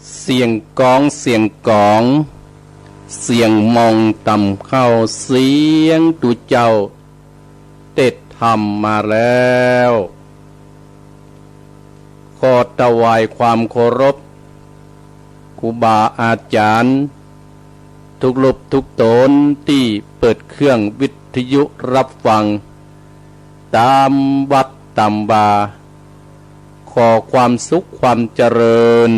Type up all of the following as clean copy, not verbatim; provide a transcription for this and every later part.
เสียงกองเสียงกองเสียงมองต่ำเข้าเสียงตุเจ้าเต็ดทำมาแล้วขอถวายความเคารพครูบาอาจารย์ทุกรูปทุกตนที่เปิดเครื่องวิทยุรับฟังตามวัดตามบาขอความสุขความเจริญ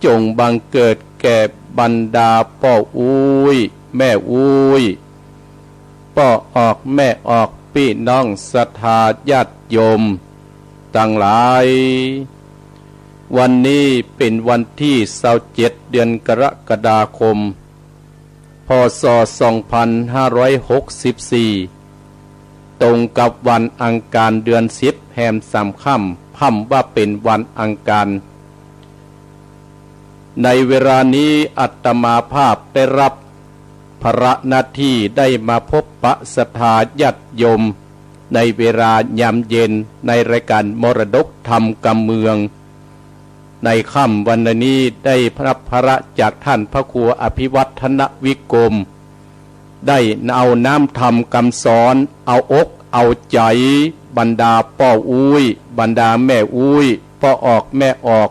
จงบังเกิดแก่บรรดาพ่ออุ้ยแม่อุ้ยพ่อออกแม่ออกพี่น้องศรัทธาญาติโยมทั้งหลายวันนี้เป็นวันที่27เดือนกรกฎาคมพ.ศ. 2564ตรงกับวันอังคารเดือน10แรม3 ค่ำค่ำว่าเป็นวันอังคารในเวลานี้อาตมาภาพได้รับภาระหน้าที่ได้มาพบปะศรัทธาญาติโยมในเวลายามเย็นในรายการมรดกธรรมกำเมืองในค่ำวันนี้ได้รับภาระจากท่านพระครูอภิวัฒนวิกรมได้เอาน้ำธรรมคำสอนเอาอกเอาใจบรรดาพ่ออุ้ยบรรดาแม่อุ้ยพ่อออกแม่ออก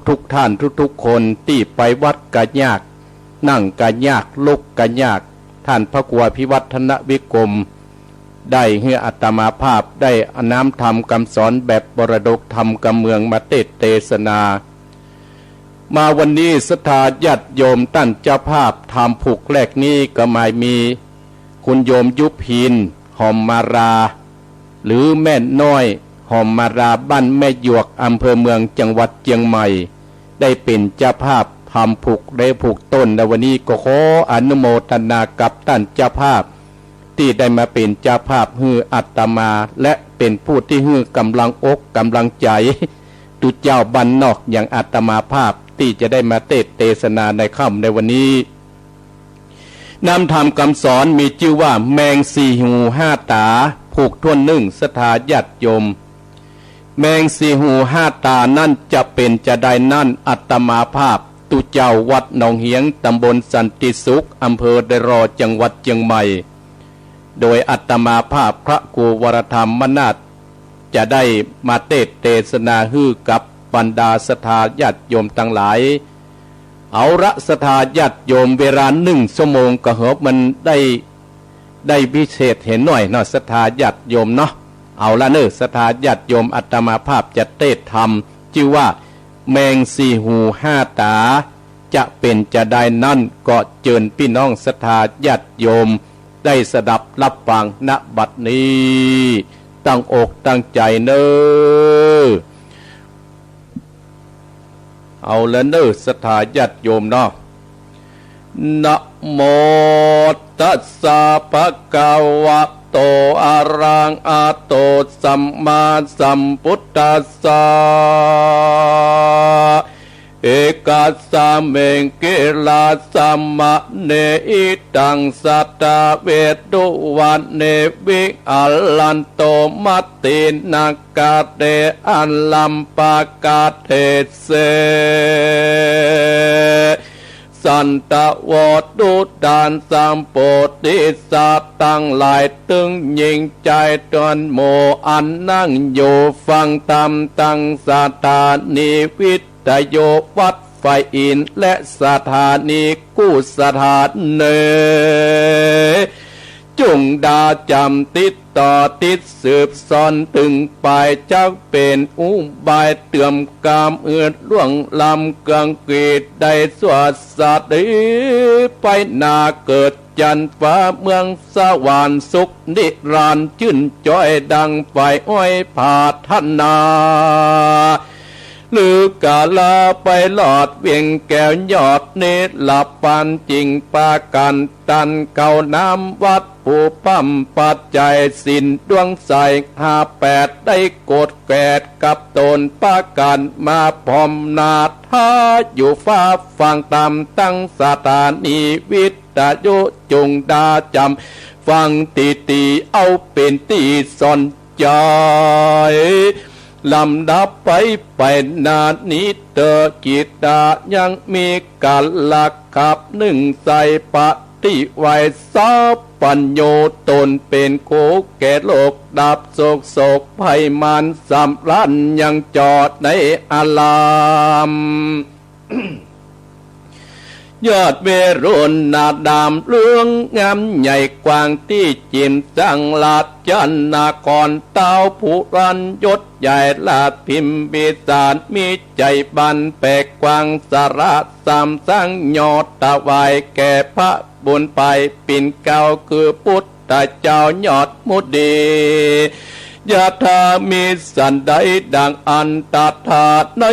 ทุกท่านทุกคนที่ไปวัดกะยากนั่งกะยากลุกกะยากท่านพระครูอภิวัฒนวิกรมได้ให้อาตมาภาพได้น้ำธรรมคำสอนแบบมรดกธรรมกำเมืองมาเทศนามาวันนี้ศรัทธาญาติโยมท่านเจ้าภาพทำผูกแรกนี้ก็หมายมีคุณโยมยุพินหอมมาราหรือแม่น้อยหอมมาราบ้านแม่หยวกอำเภอเมืองจังหวัดเชียงใหม่ได้เป็นเจ้าภาพทำผูกได้ผูกต้นในวันนี้ก็ขออนุโมทนากับท่านเจ้าภาพที่ได้มาเป็นเจ้าภาพฮืออาตมาและเป็นผู้ที่ฮือกำลังอกกำลังใจตุเจ้าบ้านนอกอย่างอาตมาภาพที่จะได้มาเทศนาในค่ำในวันนี้นำธรรมคำสอนมีชื่อว่าแมงสี่หูห้าตาผูกท่วนนึ่งศรัทธาญาติโยมแมงสี่หูห้าตานั่นจะเป็นจะได้นั่นอาตมาภาพตุเจ้าวัดหนองเหียงตำบลสันติสุขอำเภอเดรอจังหวัดเชียงใหม่โดยอาตมาภาพพระครูวรธรรมมนาถจะได้มาเทศนาฮือกับบรรดาศรัทธาญาติโยมทั้งหลายเอาละศรัทธาญาติโยมเวลา1 ชั่วโมงก็เหบมันได้พิเศษเห็นหน่อยเนาะศรัทธาญาติโยมเนาะเอาละเนอะศรัทธาญาติโยมอาตมาภาพจะเทศธรรมชื่อว่าแมงสี่หูห้าตาจะเป็นจะได้นั่นก็เชิญพี่น้องศรัทธาญาติโยมได้สดับรับฟังณบัดนี้ตั้งอกตั้งใจเนอเอาละเนอศรัทธาญาติโยมเนาะนะโมตัสสะภะคะวะโตอะระหะโตสัมมาสัมพุทธัสสะเอกัสสะเมงเกลาสัมมะเนอิตังสัตตะเวทุวันเนวิอัลลันโตมัตตินักกะเตอัลลัมปะกะเทเสสันตะวตุดานสัมโพธิสัตว์ตั้งหลายตึงยิงใจตนโมอันนั่งอยู่ฟังธรรมตั้งสถานีวิทยุวัดไฟอินและสถานีกู้สถานเนจงดาจำติดต่อติดสืบซ้อนถึงไปจักเป็นอุบายเตื่อมกามล่วงลำกังกีดได้สวดสัตว์ไปนาเกิดจันฟ้าเมืองสวรรค์สุขนิรันดร์ชื่นจ้อยดังไฟอ้อยผาทนาหรือกาลาไปหลอดเวียงแก้วยอดเนตรหลับปันจริงปากันตันเก่าน้ำวัดผู้ปั๊มปัจจัยสินดวงใส58ได้โกดแกดกับตนปากันมาพร้อมนาท้าอยู่ฟ้าฟังตามตั้งสถานีวิทยุจงดาจำฟังตีเอาเป็นตีสนใจ ลำดับไปนานี้เตอกิตายังมีกัลลักขับหนึ่งใส่ปฏิไวสาปัญโยตนเป็นโกแก่โลกดับโศกภัยมันสำรันยังจอดในอารามยอดเวรุณนาดามเรื่องงามใหญ่กว้างที่จิมจังลาดจันนาครเต้าผู้รันยศใหญ่ลาดพิมพิสารมีใจบันแปกกว้างสาระสามสังยอดตะวายแก่พระบุญไปปิ่นเก่าคือพุทธเจ้ายอดมุดียะธามีสันใดดังอันตถาใน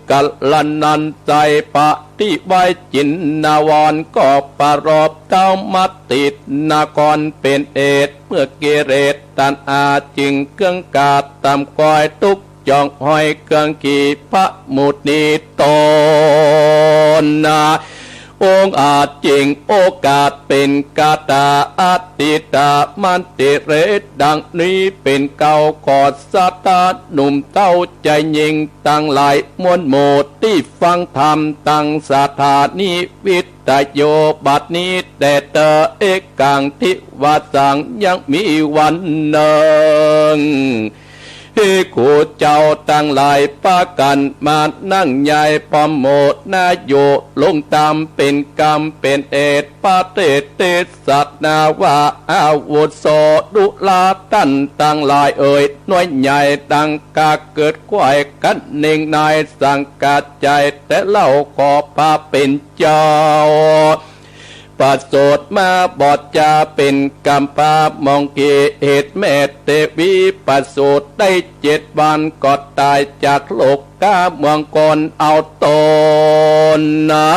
กัลนันใจปฏิไว้จินนาวรก็ปรอบเต้ามัดติดนาครเป็นเอตเมื่อเกเรตตันอาจึงเครื่องกาดตำกอยตุกจองห้อยเครื่องขี่พระมุนีตนนาองค์อาจจริงโอกาสเป็นกาตาอัตติตามันติเรศดังนี้เป็นเก่าขอดสตาหนุ่มเต้าใจยิงตั้งหลายมวลโมดที่ฟังธรรมตั้งสถานีวิทโยบัดนี้แต่เตอเอกกังทิวาสังยังมีวันหนึ่งที่กูเจ้าตั้งหลายปากันมานั่งใหญ่ปอมโมดนาโยลงตามเป็นกรรมเป็นเอตปาเตเตสัตนาวาอาวุโสดุลาตันตั้งหลายเอ่ยน้อยใหญ่ดังกาเกิดควายกันเน่งนายสังกัดใจแต่เล่าขอพาเป็นเจ้าปัสโสดมาบอดจาเป็นกรรมปามองเกเหตุแม่เตวีปัสโสดได้7 วันก็ตายจากโลกกาเมืองกอนเอาตนนะ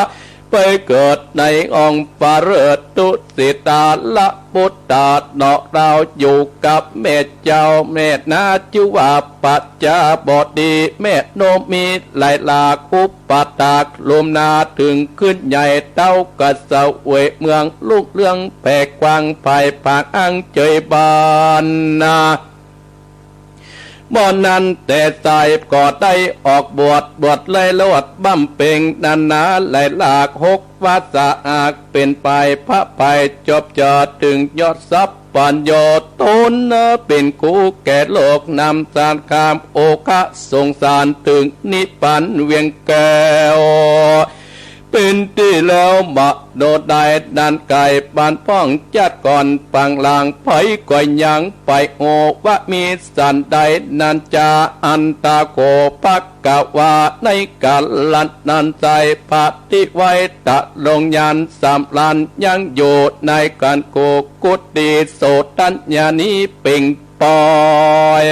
ไปเกิดในองค์ปาเรตุสิตาละพุทธาเนาะเราอยู่กับแม่เจ้าแม่นาจิวาปัจจาบดีแม่โนมีไหลลาคุปปตากลมนาถึงขึ้นใหญ่เต้ากระเสวยเมืองลูกเรื่องแผ่กว้างภายภาคอังเจยบานนาบ่อนนั้นแต่สายก็ได้ออกบวชเลยลวดบั้มเป่งนันนาไหลหลาก6 วาสะอากเป็นไปพระไปจบจอดถึงยอดทรัพย์ปัญโยตนเป็นคู่แก่โลกนำสารคามโอคะสงสารถึงนิพพานเวียงแก้วเป็นที่แล้วบะโดดได้ดันไก่บานป้องจัดก่อนปังลางไผก่อยยังไปโอว่ามีสันใดนันจาอันตาโกปักกะวาในกาลันนันใจปฏิไว้ตะลงยันสามลันยังอยู่ในการโกกุติโสตัญญานี้เป่งปอย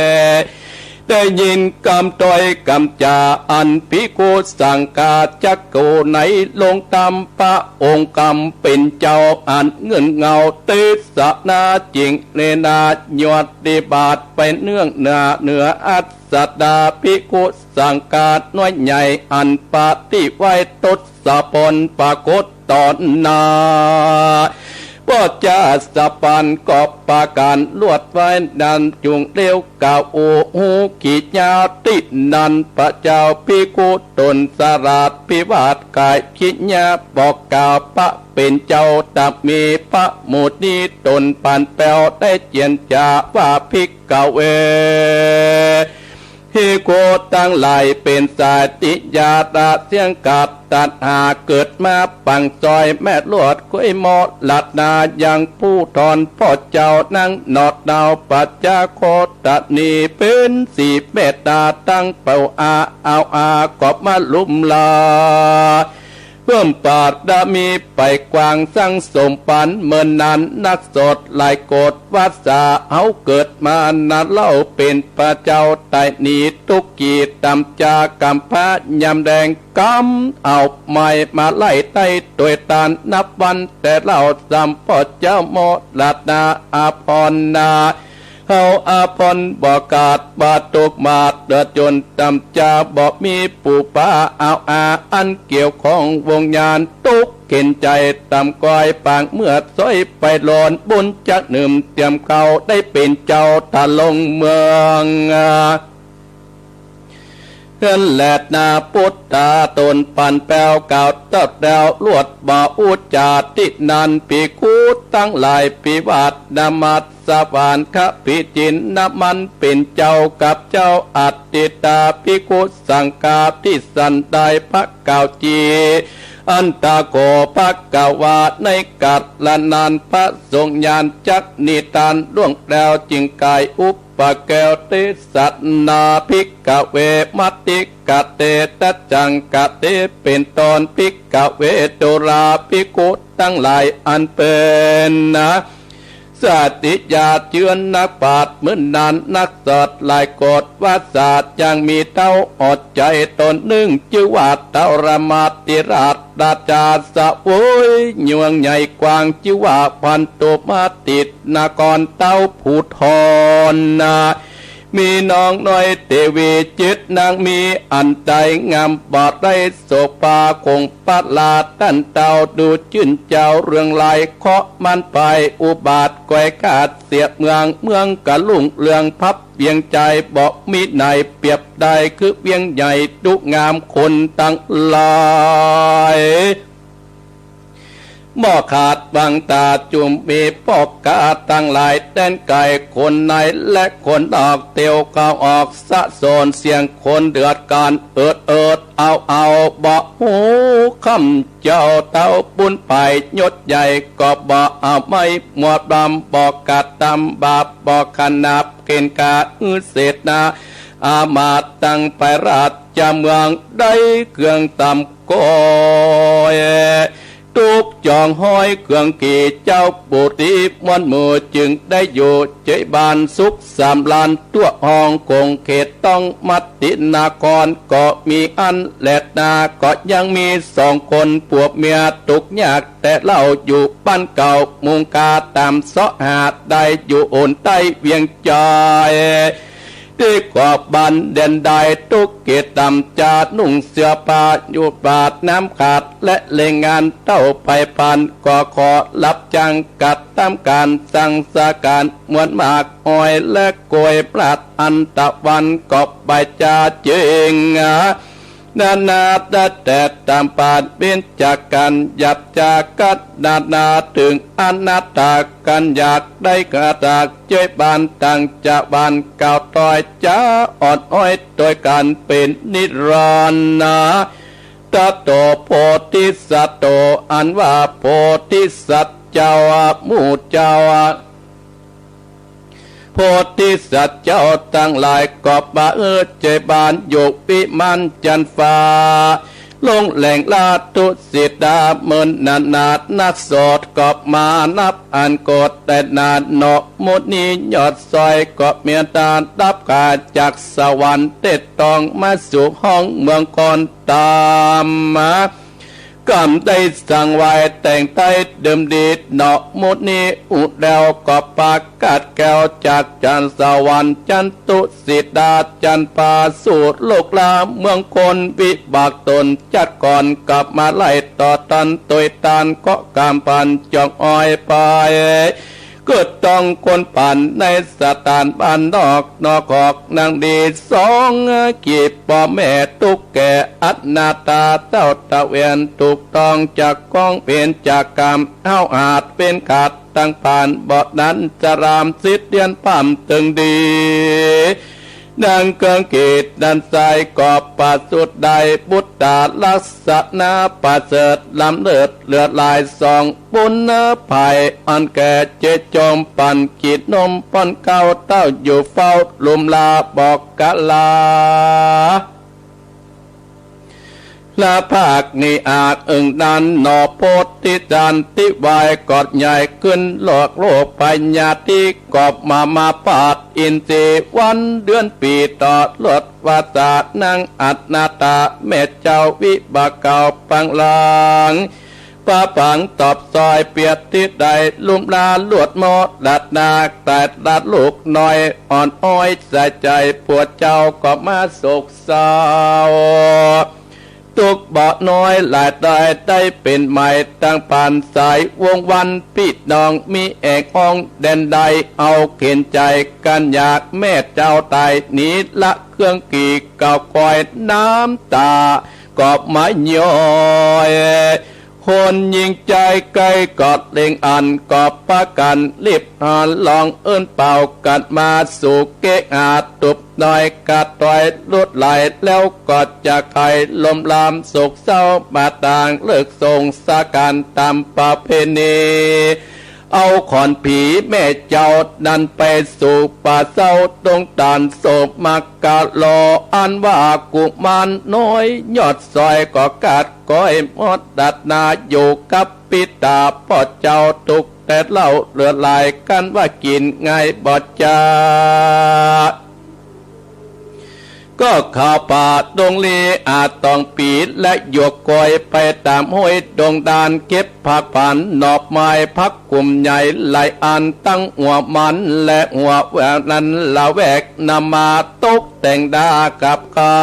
ได้ยินกำต้อยกำจาอันพิโกสังกาจักโกในลงตามพระองค์กำเป็นเจ้าอันเงินเงาเตสนาจริงเนนายอดดิบาทไปเนื่องเหนืออัศดาพิโกสังกาน้อยใหญ่อันปฏิไว้ตดสะปนปรากฏตอนนาก็จะสะปันกอบปาการลวดไว้ดันจุงเลี้ยวกาวโอหูขีดยาวตินันพระเจ้าพิกุตนสราดพิวาทกายคิดญาบอกกาวพระเป็นเจ้าตับมีพระหมุนีตนปันแปวได้เจียนจาว่าพิกเกาเวฮิโกตั้งหลายเป็นสาติยาตาเสียงกัดตัดหาเกิดมาปังซอยแม่ลวดคุยมอลัดนายังผู้ทอนพ่อเจ้านั่งนอดดาวปัจจาโคตนีเป็นสีเมตตาตั้งเป่าเอากอบมาลุมลาเพิ่มปาดดามีไปกวางสั่งสมปันเมื่อนนั้นนักสดหลายโกดวัดสาเอาเกิดมานานเล่าเป็นพระเจ้าไต่หนีทุกกีตำจากำพระยำแดงกำเอาไม้มาไล่ไต่ตัวตานนับวันแต่เล่าจำพ่อเจ้าโมลาดนาอาพรนาเฮาอาพรบอกกาดบาตกมาเดือดจนตำจาบอกมีปู่ป้าเอาอันเกี่ยวของวงยานตุกเข็นใจตำก้อยปางเมื่อซอยไปหลอนบุญจักหนึ่มเตรียมเก่าได้เป็นเจ้าตาลงเมือง เฮือนแหลดนาพุทธาตนปันแปวเก่าเต้าแดวลวดบ่าอุจจาตินันปีคูตั้งหลายปีวาดนามัสสวานขปิจินนมันเป็นเจ้ากับเจ้าอัตติตาภิกขุสังฆาที่สันได้พระเก่าจีอันตาโกภักกวาในกัดละนานพระทรงญาณจักนิทานล่วงแล้วจิงกายอุปแก้วเตสัตนาภิกขเวมัตติกะเตตจังกะเตเป็นตอนภิกขเวตุราภิกขุทั้งหลายอันเป็นนะสติญาเจือนนักปราชญ์เหมือนนานนักสอดลายกฎว่าศาสตร์ยังมีเต้าอดใจตนหนึ่งชื่อว่าเต้ารมาติราชดาจาสะโวยยวงใหญ่กว้างชื่อว่าพันตุมาติดนากรเต้าผูทรนามีน้องน้อยเทวีจิตนางมีอันใจงามบอดได้โสภาคงปัดลาตั้นเต่าดูชื่นเจ้าเรื่องลายเคาะมันไปอุบาทก่อยกาดเสียเมืองกะลุ่งเรืองพับเวียงใจบอกมีไหนเปรียบได้คือเวียงใหญ่ดุงามคนตั้งหลายหม้อขาดบางตาจุมมีปอกกาตั้งหลายแดนไก่คนในและคนออกเตียวเข้าออกสะโซนเสียงคนเดือดการเอิดเอาบอกหูคำเจ้าเต้าปุ้นไปยศใหญ่ก็บอกเอาไม่หมวดดำบอกกัดตำบาปบอกขนับเกณฑ์กาเศษนาอามาตตั้งไปราชเมืองได้เครื่องตำก้อยทุกจองห้อยเครื่องกี่เจ้าปุติมวนมือจึงได้อยู่เจบานสุขสามลานตัวห้องคงเขตต้องมัดตินากรก็มีอันแหลดนาก็ยังมีสองคนปวบเมียตุกยากแต่เล่าอยู่บ้านเก่ามุงกาตามเสาะหาดได้อยู่โอนใต้เวียงใจที่กอบบันเด่นได้ทุกเกตดำจาดนุ่งเสื้อผ้าอยู่บาดน้ำขาดและเล่งงานเต้าไปพันก็ขอรับจังกัดตามการสั่งสาการมวนมากอ้อยและกล้วยปลาดอันตะวันกอบใบจาเจงนานาแต่ตามปาดเป็นจากกันหยับจากกัดนาถึงอนัตตากันอยากได้กระตากเจ้ยบานต่างจะบานเก่าต่อยจ้าอ่อนอ้อยโดยการเป็นนิรันดร์ตโตโพธิสัตโตอันว่าโพธิสัตว์เจ้ามูเจ้าโพธิสัตว์เจ้าตั้งหลายกอบบาเจบานโยกปิมันจันฟ้าลงแหล่งลาตุสิดาเมินนาดนักสดกอบมานับอันกดแต่นาดเนาะมุนียอดซอยกอบเมียตาดับกาจากสวรรค์เต็ดตองมาสู่ห้องเมืองก่อนตามมากำได้สั่งไว้แต่งไต้เดิมดีเนาะมุนีอุดแล้วก็ปากกัดแก้วจากจันสวรรค์จันตุสิดาจันปาสูตรโลกลาเมืองคนวิบากตนจัดก่อนกลับมาไล่ต่อตันตยตานก็กามปันจองอ้อยไปเกิดต้องคนปั่นในสถานบ้านนอกออกนางดีสองกีบป่อแม่ตุกแก่อัตนาตาเต้าตะเวียนถูกต้องจากกองเป็นจากกรรมเฮาอาจเป็นขาดตั้งผ่านบอดนั้นจะรามสิทธิ์เดียนปั่มตึงดีดังเกิงกีดดันใสกอบปัสสุดใดบุตตาลักษณะปัสเสริฐลำเลือดเลือดลายสองปุณณภัยอันแก่เจจอมปั่นกีดนมป้อนเก้าเต้าอยู่เฝ้าลุมลาบอกกะลาลาภาคนี้อาจอึ่งดันนอโพธิจันติวายกอดใหญ่ขึ้นหลอกโลกปัญญาที่กอบมาปาดอินทรีวันเดือนปีต่อลดวาสานางอัตนาตาแม่เจ้าวิบากเก่าปังลางป้าปังตอบซอยเปียดทิศใดลุ่มลาลวดมอดดัดนาแต่ดัดลูกหน่อยอ่อนอ้อยใส่ใจปวดเจ้าก็มาโศกเศร้า ตุกเบาน้อยหลายได้เป็นใหม่ตั้งปานสายวงวันพี่น้องมีแอกห้องแดนใดเอาเข็นใจกันอยากแม่เจ้าตายนี้ละเครื่องกี่เก่าคอยน้ำตากอบไม้ย่อยคนยิงใจไกลกอดเล่งอันกอบปะกันรีบหอนลองเอิ้นเป่ากัดมาสู่เกะอาตุบหน่อยกัดต่อยลุดไหลแล้วกอดจากไข่ลมลามโศกเศร้าบาต่างเลิกทรงสาการตามประเพณีเอาขอนผีแม่เจ้าดันไปสู่ป่าเศร้าตรงตานโศกมักกะลออันว่ากุมารน้อยยอดซอยก็กัดก้อยมดดัดนาอยู่กับปิตาพ่อเจ้าตุกแต่เล่าเลือดลายกันว่ากินไงบอดจาก็ข่าวป่าดงลีอาจต้องปีดและหยวกกอยไปตามห้วยดงดานเก็บผักผ่านหนอบไม้พักกลุ่มใหญ่หลายอันตั้งหัวมันและหัวแหวนนั้นละแวกนำมาตกแต่งดากับเขา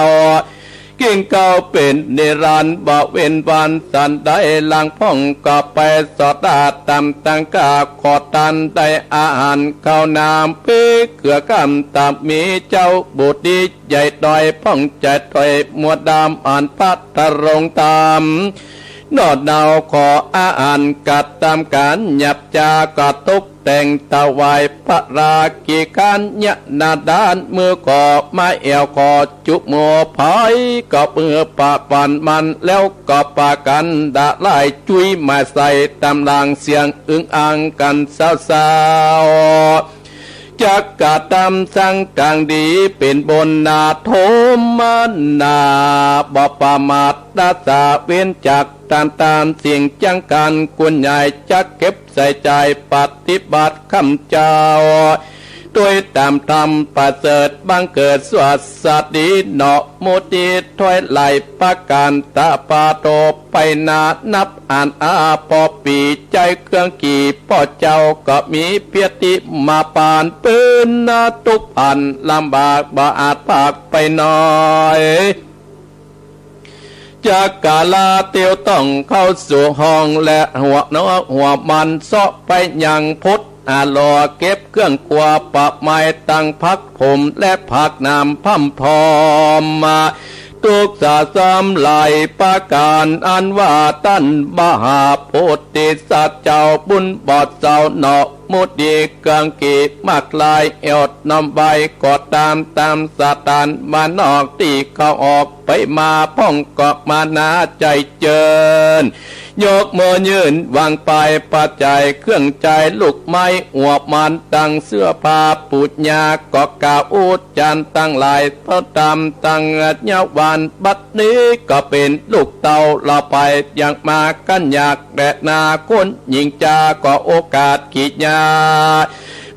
กิ่งเก่าเป็นเนรันบ่เว้นวันสันได้ลังพ่องก็ไปสอดตาตำตังกาขอตันได้อาหารข้าวน้ำเพื่อเกือกำตามมีเจ้าบุตรดีใหญ่ดอยพ่องใจถอยมัวดำอ่านพัดตรงตามนอดดาวขออาหารกัดตามการหยับจาก็ตกแต่งตะวายพระรากีการยะนาดานมือก่อไม้เอวคอจุบมัวพายก็เมื่อปะปันมันแล้วก็ปากันดาไล่จุยมาใส่ตำลางเสียงอึ้งอ่างกันสาวจักกะตำสังกลางดีเป็นบนนาโทมันนาบ่ประมาทรักษาเว้นจากตามเสียงจังการกวนใหญ่จักเก็บใส่ใจปฏิบัติคำเจ้าด้วยตามธรรมประเสริฐบังเกิดสวัสดีเนาะโมติถอยไหลประการตาปาโตไปนานับอ่านอาปอปีใจเครื่องกี่พ่อเจ้าก็มีเพียติมาปานปืนนาตุกอันลำบากบ่อาจพากไปน้อยจากกาลาเตียวต้องเข้าสู่ห้องและหัวน้อหัวมันเสาะไปยังพุทธอาลอเก็บเครื่องกวาปะไม้ตั้งพักผมและผักน้ำพั่มพอมมาทุกสาสามไหลประการอันว่าตั้นบาหาโพธิสัตว์เจ้าบุญบอดเจ้าเนาะมุดีกังกีมากลายเอดนำใบกอดตามสาตานมานอกตีเขาออกไปมาป้องกอกมานาใจเจิญยกมือยืนวางไปปัจจัยเครื่องใจลูกไม้อวบมันตั้งเสื้อผ้าปุจญากอกกาอูดจานตั้งหลายพระตามตั้งเยาวันบัดนี้ก็เป็นลูกเต่าเราไปอย่างมากันอยากแดดนาคนหญิงจาก็โอกาสขีดยา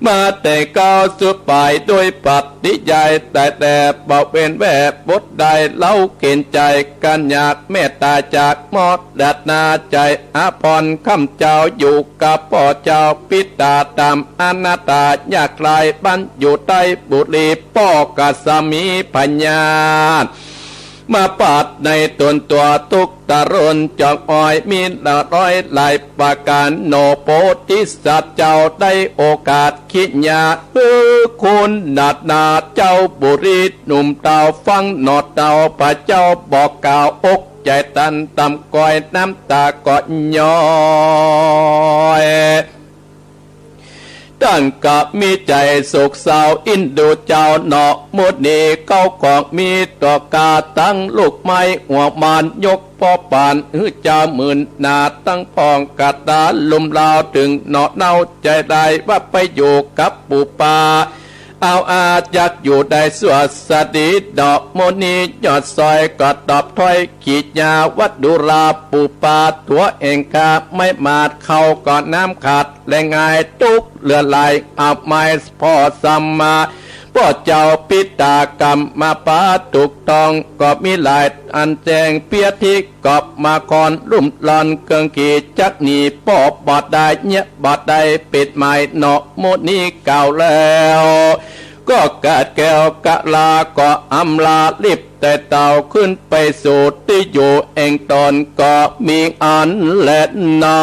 มาแต่ก้าวสุดไปโดยปัดนิยายแต่บอกเป็นแวบบทใดเล่าเกณฑ์ใจกันอยากเมตตาจากมอดดัดนาใจอาพรคำเจ้าอยู่กับพ่อเจ้าปิตาตามอนาตาอยากลายบ้านอยู่ใต้บุรีพ่อกัสมีปัญญามาปาดในตนตัวทุกตะรนจอกอ้อยมีละร้อยหลายประการโนโปธิสัตว์เจ้าได้โอกาสคิดยาคุณนาดนาเจ้าบุรีหนุ่มเต่าฟังหนอดเต่าพระเจ้าบอกกล่าวอกใจตันตำก้อยน้ำตาก็ย้อยตั้งกับมีใจโศกเศร้าอินดูเจ้าเนาะมุดนีเก้ากองมีต่อกาตั้งลูกไม้หัวมานยกพ่อปานเจ้าหมื่นนาตั้งพองกัดดาลุมลาวถึงเนาะเน่าใจได้ว่าไปอยู่กับปูปาเอาอาจักอยู่ได้สวสดีดอกโมนียอดซอยกอดตอบถ้อยขีดยาวัดดุราปูปาตัวเองกาไม่มาดเข้าก่อนน้ำขาดแรงง่ายตุกเลือไหลอาบไม้พ่อสัมมาพ่อเจ้าปิตากรรมมาปาตุกตองก็มีหลายอันแจงเปียทิกอบมาคอนรุ่มลอนเกิงกีจักหนีป้อบอดได้เนี้ยบอดได้ปิดไม้เนาะโมนี้เก่าแล้วก็กาดแก้วกะลาก็อำลาลิบ แต่เต่าขึ้นไปสู่ที่อยู่เองตอนก็มีอันและนา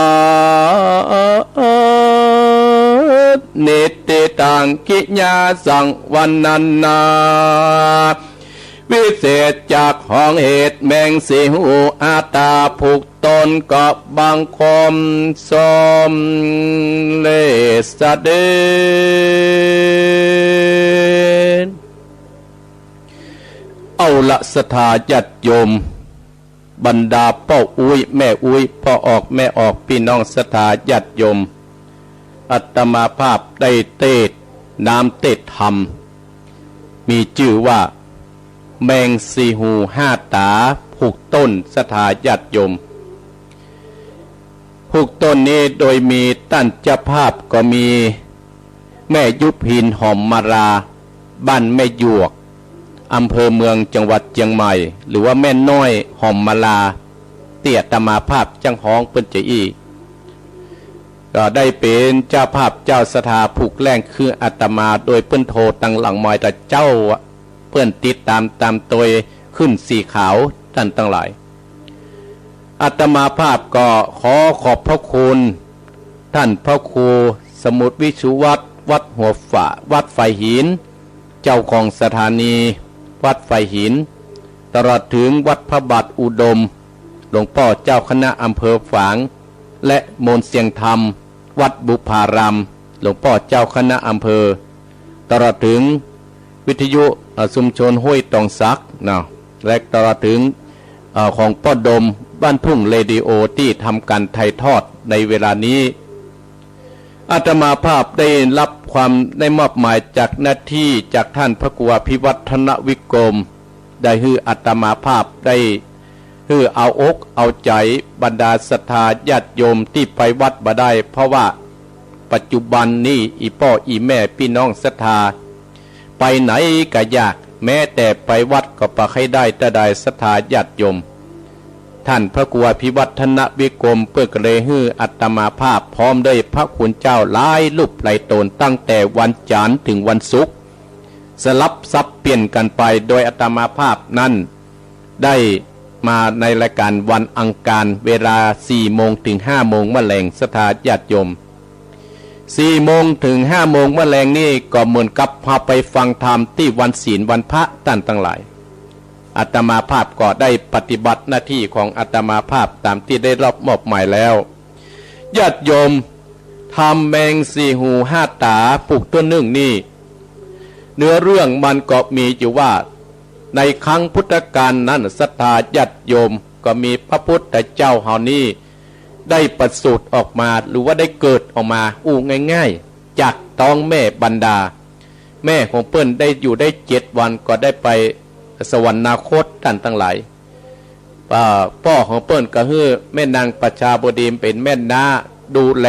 เนติตังกิญาสังวันนันนาวิเศษจากห้องเหตุแมงสีหูอาตาผูกตนก็บังคมสมเลสเดนเอาละสถาญาติโยมบรรดาพ่ออุ้ยแม่อุ้ยพ่อออกแม่ออกพี่น้องสถาญาติโยมอาตมาภาพได้เทศน้ำเทศธรรมมีชื่อว่าแมงสีหูห้าตาผูกต้นสถาญาติโยมผูกต้นนี้โดยมีตั้นเจ้าภาพก็มีแม่ยุพินหอมมาราบ้านแม่หยวกอำเภอเมืองจังหวัดเชียงใหม่หรือว่าแม่น้อยหอมมาลาเตี้ยตมาภาพจังห้องเปิ้นจะอีก็ได้เป็นเจ้าภาพเจ้าสถาผูกแรงคืออาตมาโดยเปิ้นโทตังหลังมอยแต่เจ้าเปิ้นติดตามตัวขึ้นสีขาวท่านทั้งหลายอาตมาภาพก็ขอขอบพระคุณท่านพระครูสมุทรวิชุวัตรวัดหัวฝาวัดไฟหินเจ้าของสถานีวัดไฟหินตลอดถึงวัดพระบาทอุดมหลวงพ่อเจ้าคณะอำเภอฝางและโมนเสียงธรรมวัดบุพารามหลวงพ่อเจ้าคณะอำเภอตลอดถึงวิทยุชุมชนห้วยตองซักนะและตลอดถึงของป้อดมบ้านทุ่งเรดิโอที่ทำการถ่ายทอดในเวลานี้อาตมาภาพได้รับความได้มอบหมายจากหน้าที่จากท่านพระครูอภิวัฒนวิกรมได้ให้อาตมาภาพได้ให้เอาอกเอาใจบรรดาศรัทธาญาติโยมที่ไปวัดบ่ได้เพราะว่าปัจจุบันนี้อีพ่ออีแม่พี่น้องศรัทธาไปไหนก็ยากแม้แต่ไปวัดก็ปะให้ได้แต่ใดศรัทธาญาติโยมท่านพระครูอภิวัฒนวิกรมเพื่อกระเลยฮื้ออัตมาภาพพร้อมด้วยพระคุณเจ้าหลายรูปหลายตนตั้งแต่วันจันทร์ถึงวันศุกร์สลับซับเปลี่ยนกันไปโดยอัตมาภาพนั้นได้มาในรายการวันอังคารเวลา 4 โมงถึง 5 โมงมะแรงศรัทธาญาติโยม 4 โมงถึง 5 โมงมะแรงนี่ก็เหมือนกับพาไปฟังธรรมที่วันศีลวันพระท่านทั้งหลายอาตมาภาพก็ได้ปฏิบัติหน้าที่ของอาตมาภาพตามที่ได้รับมอบหมายแล้วญาติโยมทำแมงสีหูห้าตาปลูกต้นนึ่งนี่เนื้อเรื่องมันก็มีอยู่ว่าในครั้งพุทธกาลนั้นศรัทธาญาติโยมก็มีพระพุทธเจ้าเฮานี้ได้ประสูติออกมาหรือว่าได้เกิดออกมาง่ายๆจากท้องแม่บรรดาแม่ของเปิ้นได้อยู่ได้7 วันก็ได้ไปสวรรคตท่านทั้งหลายพ่อของเปิ้นก็คือแม่นางประชาบดีเป็นแม่น้าดูแล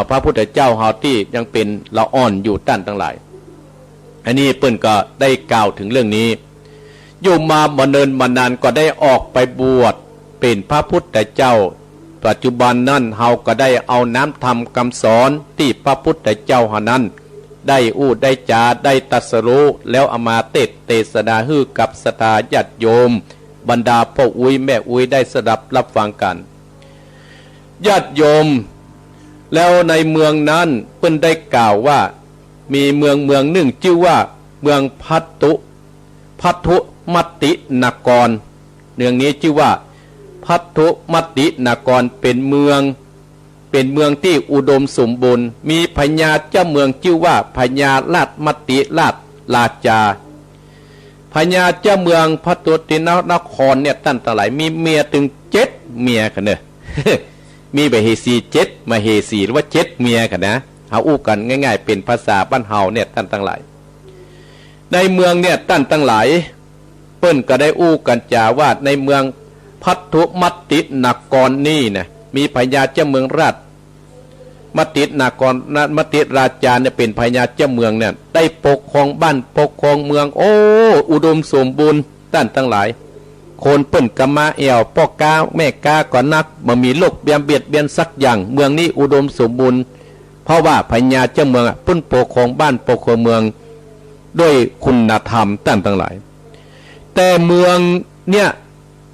พระพุทธเจ้าเฮาที่ยังเป็นละอ่อนอยู่ท่านทั้งหลายอันนี้เปิ้นก็ได้กล่าวถึงเรื่องนี้อยู่มาบ่เนินมานานก็ได้ออกไปบวชเป็นพระพุทธเจ้าปัจจุบันนั้นเฮาก็ได้เอาน้ำธรรมคำสอนที่พระพุทธเจ้าเฮานั้นได้ได้จาได้ตรัสรู้แล้วเอามาเทศนาฮื้อกับศรัทธาญาติโยมบรรดาพ่ออุ้ยแม่อุ้ยได้สดับรับฟังกันญาติโยมแล้วในเมืองนั้นเพิ่นได้กล่าวว่ามีเมืองหนึ่งชื่อว่าเมืองพัทุมตินครเมืองนี้ชื่อว่าพัทุมตินครเป็นเมืองที่อุดมสมบูรณ์มีพญาเจ้าเมืองชื่อว่าพญาราชมติราชาพญาเจ้าเมืองพัทุตินครเนี่ยท่านทั้งหลายมีเมียถึง7 เมียกันเนอะ มีมเหสี7 มเหสีหรือว่า7 เมียกันนะเอาอู้กันง่ายๆเป็นภาษาบ้านเฮาเนี่ยท่านทั้งหลายในเมืองเนี่ยท่านทั้งหลายเปิ้นก็ได้อู้กันจาว่าในเมืองพัทุมตินครนี่นะมีพญาเจ้าเมืองราชมตินครมติราชาเนี่ยเป็นพญาเจ้าเมืองเนี่ยได้ปกครองบ้านปกครองเมืองโอ้อุดมสมบูรณ์ท่านทั้งหลายคนเปิ้นกะมาแอวพ่อกาแม่กาก่อนนักบ่มีโรคเบียดเบียนสักอย่างเมืองนี้อุดมสมบูรณ์เพราะว่าพญาเจ้าเมืองเปิ้นปกครองบ้านปกครองเมืองด้วยคุณธรรมท่านทั้งหลายท แต่เมืองเนี่ย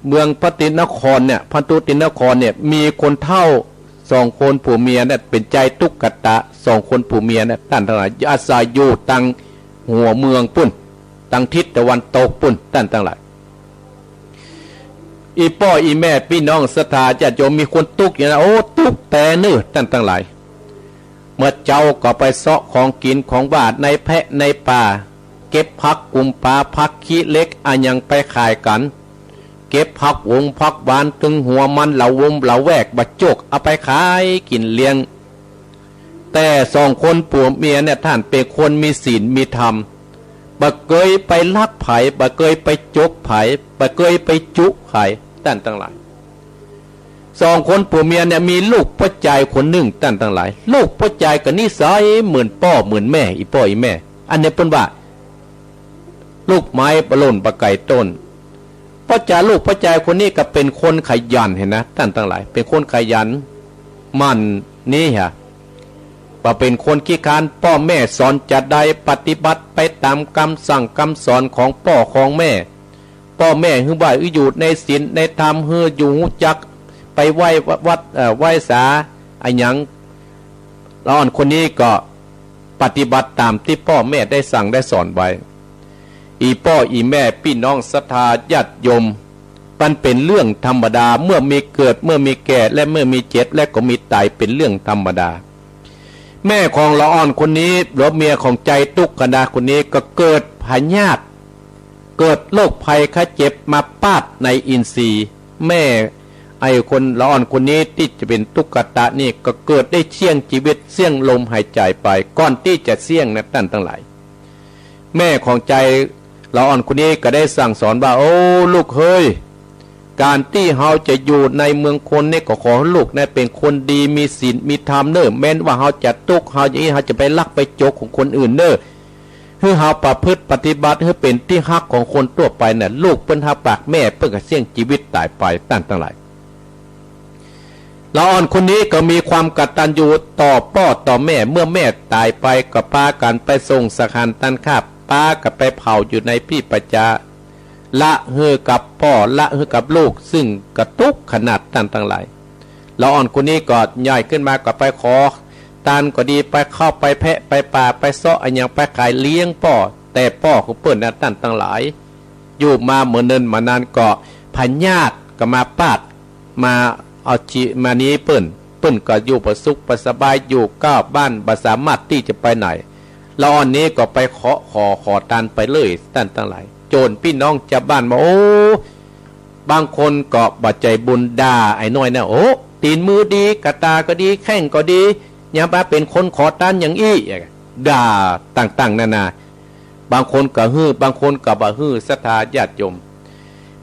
เมืองพัทนครเนี่ยพันตุตินครเนี่ยมีคนเฒ่า2 คนผัวเมียเนี่ยเป็นใจตุกกตะ2 คนผัวเมียเนี่ยท่านทั้งหลายอาศัยอยู่ตั้งหัวเมืองปุ่นตั้งทิศตะวันตกปุ่นท่านทั้งหลายอีพ่ออีแม่พี่น้องศรัทธาญาติโยมมีคนตุกอย่างนั้นโอ้ตุกแต่เนื้อท่านทั้งหลายเมื่อเจ้าก็ไปเสาะของกินของบาดในแพะในป่าเก็บผักกุมปลาผักขี้เล็กอันยังไปขายกันเก็บผักวงผักหวานถึงหัวมันเหลาวงเหลาแวกบัดจกเอาไปขายกินเลี้ยงแต่2 คนผัวเมียเนี่ยท่านเป็นคนมีศีลมีธรรมบ่เคยไปลักไผบ่เคยไปจกไผบ่เคยไปจุไผท่านทั้งหลาย2 คนผัวเมียเนี่ยมีลูกพ่อใจคนหนึ่งท่านทั้งหลายลูกพ่อใจก็นิสัยเหมือนพ่อเหมือนแม่อีพ่ออีแม่อันนี้เป็นว่าลูกไม้ประหล่นประไก่ต้นพ่อจ่าลูกพ่อใจคนนี้ก็เป็นคนขยันเห็นนะท่านทั้งหลายเป็นคนขยันมันนี่ฮะว่าเป็นคนขี้คร้านพ่อแม่สอนจะได้ปฏิบัติไปตามคำสั่งคำสอนของพ่อของแม่พ่อแม่คือว่าอยู่ในศีลในธรรมคืออยู่จักไปไหว้วัดไหว้สาอันยังละอ่อนคนนี้ก็ปฏิบัติตามที่พ่อแม่ได้สั่งได้สอนไว้อีพ่ออีแม่พี่น้องศรัทธาญาติโยมมันเป็นเรื่องธรรมดาเมื่อมีเกิดเมื่อมีแก่และเมื่อมีเจ็บและก็มีตายเป็นเรื่องธรรมดาแม่ของละอ่อนคนนี้หรือเมียของใจตุกกดาคนนี้ก็เกิดพยาธิเกิดโรคภัยไข้เจ็บมาปาดในอินทรีย์แม่ไอ้คนละอ่อนคนนี้ที่จะเป็นตุกกตะนี่ก็เกิดได้เสี่ยงชีวิตเสี่ยงลมหายใจไปก่อนที่จะเสี่ยงนะท่านทั้งหลายแม่ของใจละอ่อนคนนี้ก็ได้สั่งสอนว่าโอ้ลูกเฮ้ยการที่เฮาจะอยู่ในเมืองคนนี่ก็ขอให้ลูกนะเป็นคนดีมีศีลมีธรรมเน้อแม้นว่าเฮาจะตุกเฮาอย่างนี้เฮาจะไปลักไปโจกของคนอื่นเน้อให้เฮาประพฤติปฏิบัติให้เป็นที่ฮักของคนทั่วไปน่ะลูกเปิ้นหาปากแม่เปิ้นก็เสี่ยงชีวิตตายไปท่านทั้งหลายละอ่อนคนนี้ก็มีความกตัญญูต่อพ่อต่อแม่เมื่อแม่ตายไปก็พากันไปส่งสังฆทานคาบป้าก็ไปเผาอยู่ในพี่ปัจจาละเฮือกับพ่อละเฮือกับลูกซึ่งกระตุกขนาดท่านทั้งหลายละอ่อนคนนี้ก็ใหญ่ขึ้นมาก็ไปขอทานก็ดีไปเข้าไปแพะไปป่าไปเสาะอันยังไปขายเลี้ยงพ่อแต่พ่อของเปิ้นนะท่านทั้งหลายอยู่มาเหมือนเนินมานานก็พญาติก็มาปาดมาเอาจีมานี้เปิ้นก็อยู่ประสุขประสบายอยู่ก้าวบ้านบ่สามารถที่จะไปไหนละอ่อนนี้ก็ไปขอทานไปเลยท่านทั้งหลายโจรพี่น้องจะบ้านมาโอ้บางคนก็บาดใจบุญด่าไอ้น้อยนะโอ้ตีนมือดีกระตาก็ดีแข้งก็ดีอย่ามาเป็นคนขอทานอย่างอี้ด่าต่างๆนานาบางคนก็ฮือบางคนก็บ่ฮือศรัทธาญาติโยม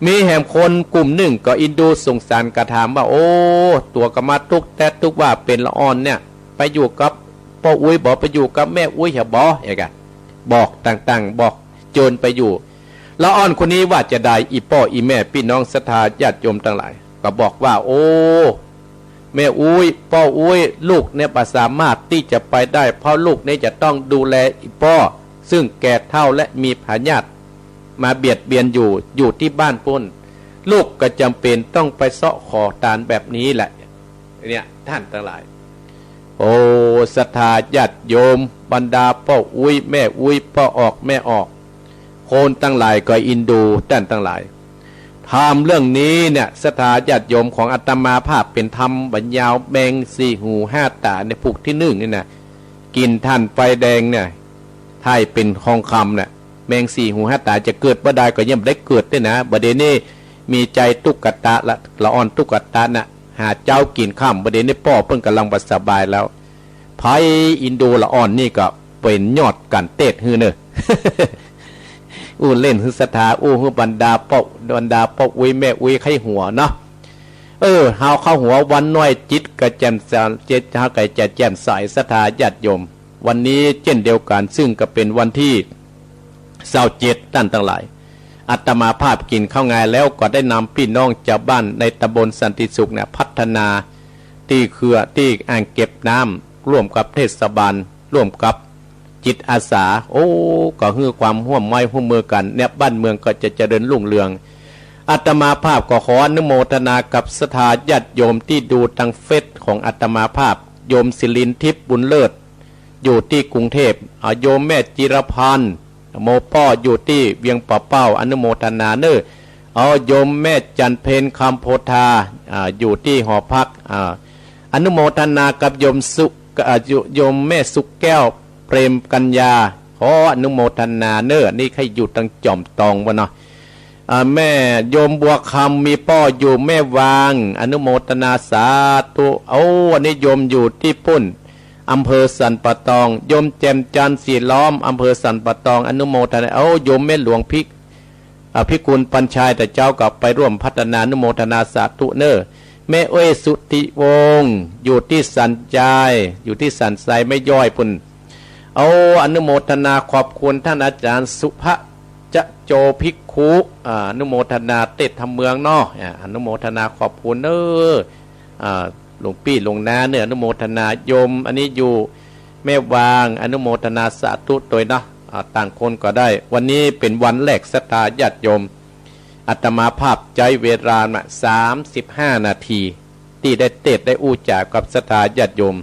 มีแห่งคนกลุ่มหนึ่งก็อินดูสงสารกระถามว่าโอ้ตัวก็มาทุกแต่ทุกว่าเป็นละอ่อนเนี่ยไปอยู่กับพ่ออุ้ยบอกไปอยู่กับแม่อุ้ยอย่าบอกอย่างกันบอกต่างๆบอกโจรไปอยู่ละอ่อนคนนี้ว่าจะได้อีพ่ออีแม่พี่น้องศรัทธาญาติโยมทั้งหลายก็บอกว่าโอ้แม่อุ้ยพ่ออุ้ยลูกเนี่ยสามารถที่จะไปได้เพราะลูกเนี่ยจะต้องดูแลอีพ่อซึ่งแก่เฒ่าและมีพยาธิมาเบียดเบียนอยู่ที่บ้านพุ่นลูกก็จำเป็นต้องไปเสาะขอทานแบบนี้แหละเนี่ยท่านทั้งหลายโอ้ศรัทธาญาติโยมบรรดาพ่ออุ้ยแม่อุ้ยพ่อออกแม่ออกโคนตั้งหลายก็อินดูท่านทั้งหลายทำเรื่องนี้เนี่ยศรัทธาญาติโยมของอาตมาภาพเป็นธรรมบรรยาวแมงสี่หูห้าตาในผูกที่1นี่นะกินท่านไฟแดงเนี่ยไทยเป็นทองคำเนี่ยแมงสี่หูห้าตาจะเกิดบ่ได้ก็ยังได้เกิดด้วยนะบัดนี้มีใจตุกกตะละอ่อนตุกกตะน่ะหาเจ้ากินข้ามบัดนี้พ่อเพิ่นกำลังบ่สบายแล้วไผอินโดละอ่อนนี่ก็เป็นยอดกันเตดฮือเนอะ อู้เล่นฮือศรัทธาอู้ฮือบรรดาพ่อุ้ยแม่อุ้ยไข้หัวเนาะเฮาเข้าหัววันน้อยจิตกระแจ่มใสจิตเฮาก็จะแจ่มใสศรัทธาญาติโยมวันนี้เช่นเดียวกันซึ่งก็เป็นวันที่27ท่านทั้งหลายอาตมาภาพกินข้าวงายแล้วก็ได้นำพี่น้องชาวบ้านในตำบลสันติสุขเนี่ยพัฒนาที่เขื่อนที่อ่างเก็บน้ำร่วมกับเทศบาลร่วมกับ จิตอาสาโอ้ก็คือความร่วมไม้ร่วมมือกันเนี่ยบ้านเมืองก็จะเจริญรุ่งเรืองอาตมาภาพก็ขออนุโมทนากับศรัทธาญาติโยมที่ดูทางเฟซของอาตมาภาพโยมศิรินทิพย์บุญเลิศอยู่ที่กรุงเทพโยมแม่จิรพันธ์โมป้ออยู่ที่เวียงป่าเป้าอนุโมทนาเนอโยมแม่จันเพนคำโพธาอยู่ที่หอพักอนุโมทนากับโยมโยมแม่สุกแก้วเปรมกัญญาขออนุโมทนาเนนี่ใครอยู่ตั้งจอมตองวะเนาะแม่โยมบัวคำมีป้ออยู่แม่วางอนุโมทนาสาธุอันนี้โยมอยู่ที่ปุ่นอำเภอสันปะตองโยมแจมจันทร์สีล้อมอำเภอสันปะตองอนุโมทนาโยมแม่หลวงพิกุลปัญชัยแต่เจ้ากับไปร่วมพัฒนาอนุโมทนาสาธุเนแม่สุติวงศ์อยู่ที่สันใจอยู่ที่สันไซไม่ย่อยปุ่นอนุโมทนาขอบคุณท่านอาจารย์สุภจะโจภิกขุอนุโมทนาเตศธรรมเมืองเนาะอนุโมทนาขอบคุณหลวงปี้หลวงนาอนุโมทนาโยมอันนี้อยู่แม่วางอนุโมทนาสาธุโดยเนาะต่างคนก็ได้วันนี้เป็นวันแรกศรัทธาญาติโยมอาตมาภาพใจเวลามา35 นาทีที่ได้เทศได้อู้จากกับศรัทธาญาติโยม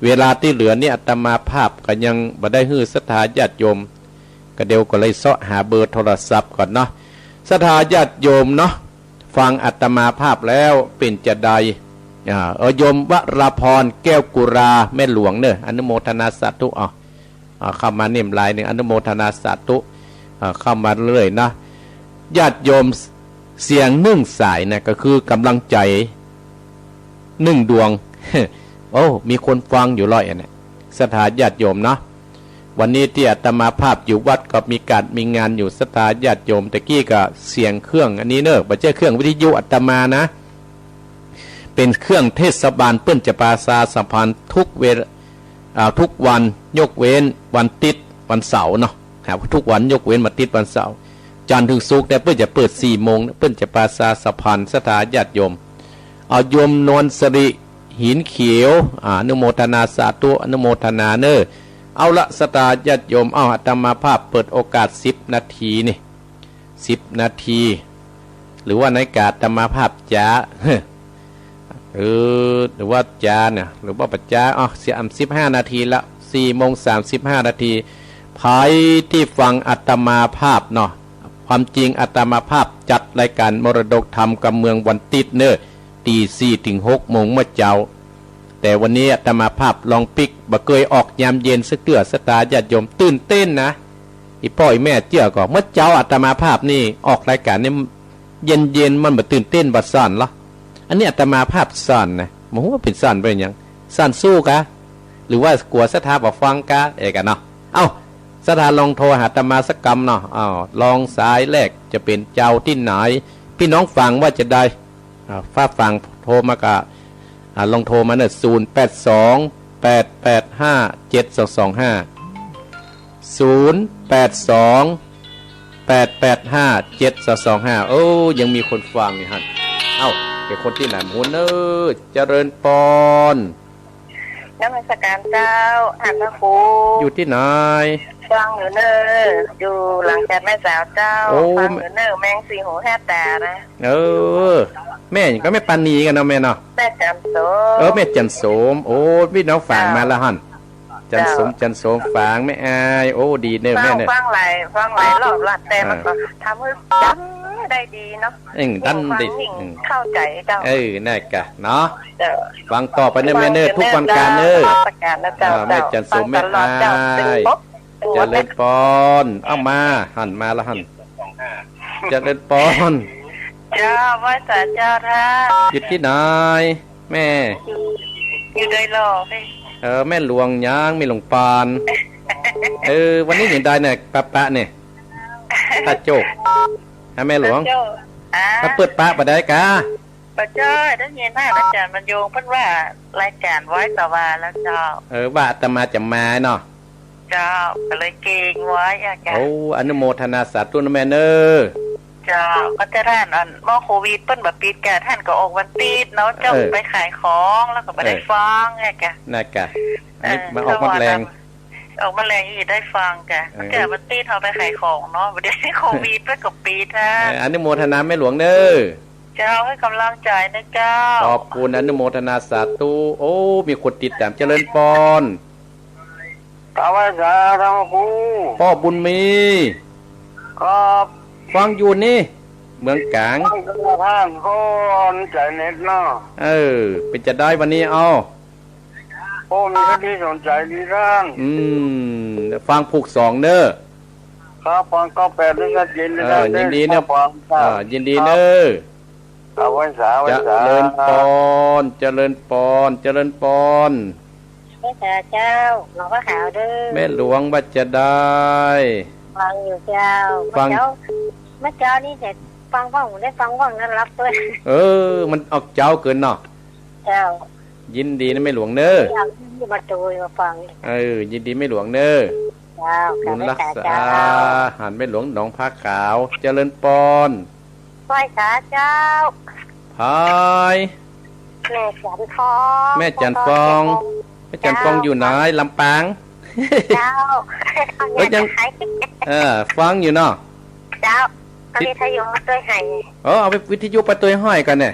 เวลาที่เหลือนี่อาตมาภาพก็ยังบ่ได้ฮื้อศรัทธาญาติโยมก็เดี๋ยวก็เลยเสาะหาเบอร์โทรศัพท์ก่อนเนาะศรัทธาญาติโยมเนาะฟังอาตมาภาพแล้วเป็นจะใดโยมวราพรแก้วกุราแม่หลวงเนอะอนุโมทนาสาธุเข้ามาเนียมลายหนึ่งอนุโมทนาสาธุเข้ามาเรื่อยนะญาติโยมเสียงนึ่งสายนะก็คือกำลังใจนึ่งดวง มีคนฟังอยู่ร้อยเนี่ยศรัทธาญาติโยมเนาะวันนี้ที่อาตมาภาพอยู่วัดก็มีงานอยู่ศรัทธาญาติโยมตะกี้ก็เสียงเครื่องอันนี้เนอะไม่ใช่เครื่องวิทยุอาตมานะเป็นเครื่องเทศบาลเปิ้นจะปราศาสัมพันธ์ทุกวันยกเว้นวันติดวันเสาร์เนาะทุกวันยกเว้นวันติดวันเสาร์จันทร์ถึงศุกร์เนี่ยเปิ้นจะเปิด4 โมงเปิ้นจะปราศาสัมพันธ์ศรัทธาญาติโยมโยมนวลสริหินเขียวอนุโมทนาสาธุอนุโมทนาเนอเอาละศรัทธาญาติโยมอาตมาภาพเปิดโอกาส10 นาทีนี่10 นาทีหรือว่าในกาอาตมาภาพจ๋าหรือว่าจาเนี่ยหรือว่าปัจจาเสีย15 นาทีละ4:35 นาทีภายที่ฟังอาตมาภาพเนาะความจริงอาตมาภาพจัดรายการมรดกธรรมกับเมืองวันติดเนอตี 4 ถึง 6 โมงเมื่อเจ้าแต่วันนี้อาตมาภาพลองปิกบ่เคยออกยามเย็นสักเกือสตาญาติโยมตื่นเต้นนะอีพ่ออีแม่เจ้าก็เมื่อเจ้าอาตมาภาพนี่ออกรายการนี่เย็นมันบ่ตื่นเต้นบ่ซ่อนหรออันนี้อาตมาภาพซ่อนนะมองว่าเป็นซ่อนเป็นยังซ่อนสู้กะหรือว่ากลัวศรัทธาบ่ฟังกะกันเนาะศรัทธาลองโทรหาอาตมาสักกรรมเนาะลองสายแรกจะเป็นเจ้าที่ไหนพี่น้องฟังว่าจะได้ฟ้าฟังโทรมากะลองโทรมาเนี่ย082-885-7225 ยังมีคนฟังนี่ฮะเป็นคนที่ไหนหมูเนอเจริญปอนน้ำมันสการเจ้าหันพระครูอยู่ที่ไหนฟังอยู่เนออยู่หลังจากแม่สาวเจ้าฟังอยู่เนอแมงสีหู5 ตานะแม่ก็ไม่ปานีกันเนาะแม่เนาะแม่จันโสมแม่จันโสมพี่น้องฝางมาแล้วฮั่นจันโสมฝางไม่อายดีเนอแม่เนี่ยฟังหลายรอบละแต่มันก็ทำให้จำได้ดีเนาะดันดิเข้าใจเจ้าน่ากะเนาะฟังต่อไปเนอแม่เนอทุกวันการเนอแม่จันโสมไม่อายจะเล่นปอนเอามาหันมาแล้วหันจะเล่นปอนเจ้าว่าสาเจ้าท่าอยู่ที่ไหนแม่อยู่โดยหล่อแม่หลวงย่างไม่หลงปานวันนี้อย่างใดเนี่ยปะเนี่ยตาโจกแม่หลวงถ้าเปิดปะปะได้กะปะเจ้าได้ยินมากอาจารย์บรรยงเพิ่นว่ารายการไว้ต่อว่าแล้วเจ้าว่าอาตมาจะมาเนาะเจ้าก็เลยเก่งไว้อาจารย์อนุโมทนาสาธุนะแม่เนอเจ้าก็จะท่านมอโควิดเปิ้นแบบปิดแกท่านก็ออกวันติดเนาะเจ้าไปขายของแล้วก็ไม่ได้ฟังไงแกน่ะกะนี่มาออกมาแรง ออกมาแรงอีได้ฟังแกแกบัตตี้เขาไปขายของเนาะประเดี๋ยวโควิดไปกับปีท่าอนุโมทนาแม่หลวงเด้อเจ้าให้กำลังใจนะเจ้าขอบคุณอนุโมทนาสาธุโอ้มีคนติดตามเจริญปอนกาวสาธรรมกูพ่อบุญมีครับฟังอยู่นี่เมืองกลางท่านคนใจเน็ตเนาะเป็นจะได้วันนี้โอ้มีที่สนใจดีท่านฟังผูกสองเนอะครับฟังก็แปดด้วยกันยินดีเนอะยินดีเนอะวันเสาร์เจริญปอนเจริญปอนเจริญปอนแม่เจ้าหลวงพ่อขาวเด้อแม่หลวงบัจจะได้ฟังอยู่เจ้าฟังแม่เจ้านี่แต่ฟังว่างได้ฟังว่างนั้นรับด้วยมันออกเจ้าเกินเนาะเจ้ายินดีนะแม่หลวงเนอะมาดูมาฟังยินดีแม่หลวงเนอะบุญรักษาหันแม่หลวงหนองผ้าขาวเจริญปอนไหว้ขาเจ้าพายแม่จันฟองแม่จันฟองอยู่ไหนลำปางเจ้ายังฟังอยู่เนาะเจ้าวิทยุมาตัวให้เอาไปวิทยุไปตัวห้อยกันเนี่ย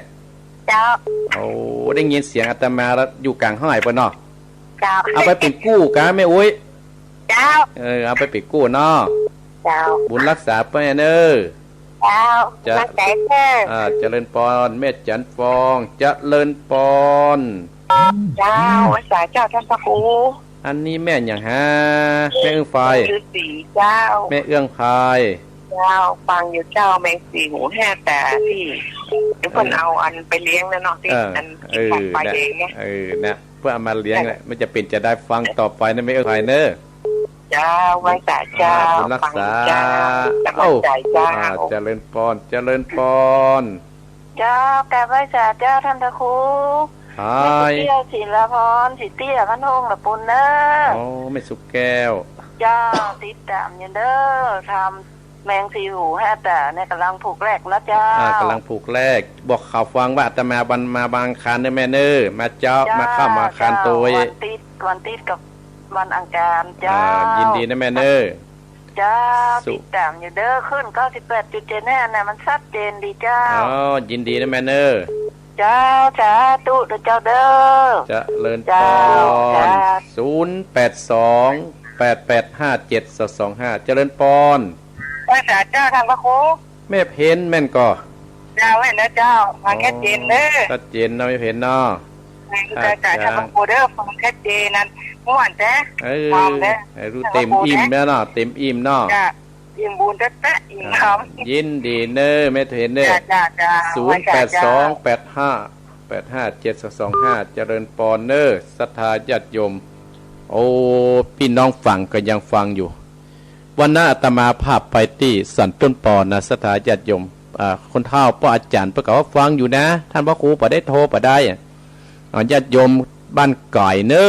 เจ้าโอ้ได้ยินเสียงอาตมาแล้วอยู่กลางห้อยปะเนาะเจ้าเอาไปเป็นกู้กันแม่อุ้ยเจ้าเอาไปเป็นกู้เนาะเจ้าบุญรักษาไปเนอเจ้ารักษาเนอเจริญปอนแม่จันฟองเจริญปอนเจ้ารักษาเจ้าท่านพระครูอันนี้แม่อย่างฮะแม่เอื้องไฟเจ้าแม่เอื้องพายเจ้าฟังอยู่เจ้าแมงสีหูแห่แต่ที่ทุกคนเอาอันไปเลี้ยงแล้วเนาะที่อันที่ไปเองเนี่ยนะเพื่อเอามาเลี้ยงแหละมันจะเป็นจะได้ฟังต่อไปนะไม่เอื้องพายเนอะเจ้าไว้แต่เจ้ารักษาเจ้าเจริญปอนเจริญปอนเจ้าแต่ไว้แต่เจ้าท่านพระครูเตี้ยศิลพรสิเตี้ยพันธงละปุ่นเนอะไม่สุกแก้วเจ้าติดตามยันเด้อทำแมงสีหูแห่แต่เนี่ยกำลังผูกแรกนะเจ้ากำลังผูกแรกบอกข่าวฟังว่าจะมาบันมาบางคานเนอแม่เนอมาเจ้ามาเข้ามาคานตัววันติดกับวันอังคารเจ้ายินดีนะแม่เนอเจ้าติดตามอยู่เด้อขึ้น98.7น่ะมันชัดเจนดีเจ้ายินดีนะแม่เนอเจ้าสาธุเจ้าเด้อจะเลินปอน0828857225เจริญปอนภาษาเจ้าทางพระครูแม่เพ้นแม่นก่อเจ้าเห็นนะเจ้าฟังแค่เจนเด้อชัดเจนนะไม่เพ้นเนาะภาษาทางพระครูเด้อฟังแค่เจนนั่นม่วนแท้รู้เต็มอิ่มแม่เนาะเต็มอิ่มเนาะอิ่มบุญแท้อิ่มคำยินดีเนอแม่เพ้นเนอ0828585725เจริญปอนเนอศรัทธาญาติโยมโอ้พี่น้องฟังก็ยังฟังอยู่วันหน้าอาตมาภาพไปที่สันต้นปอนะศรัทธาญาติโยมคนเฒ่าป้าอาจารย์ประกาศว่าฟังอยู่นะท่านพระครูปได้โทรปได้ญาติโยมบ้านไก่เนอ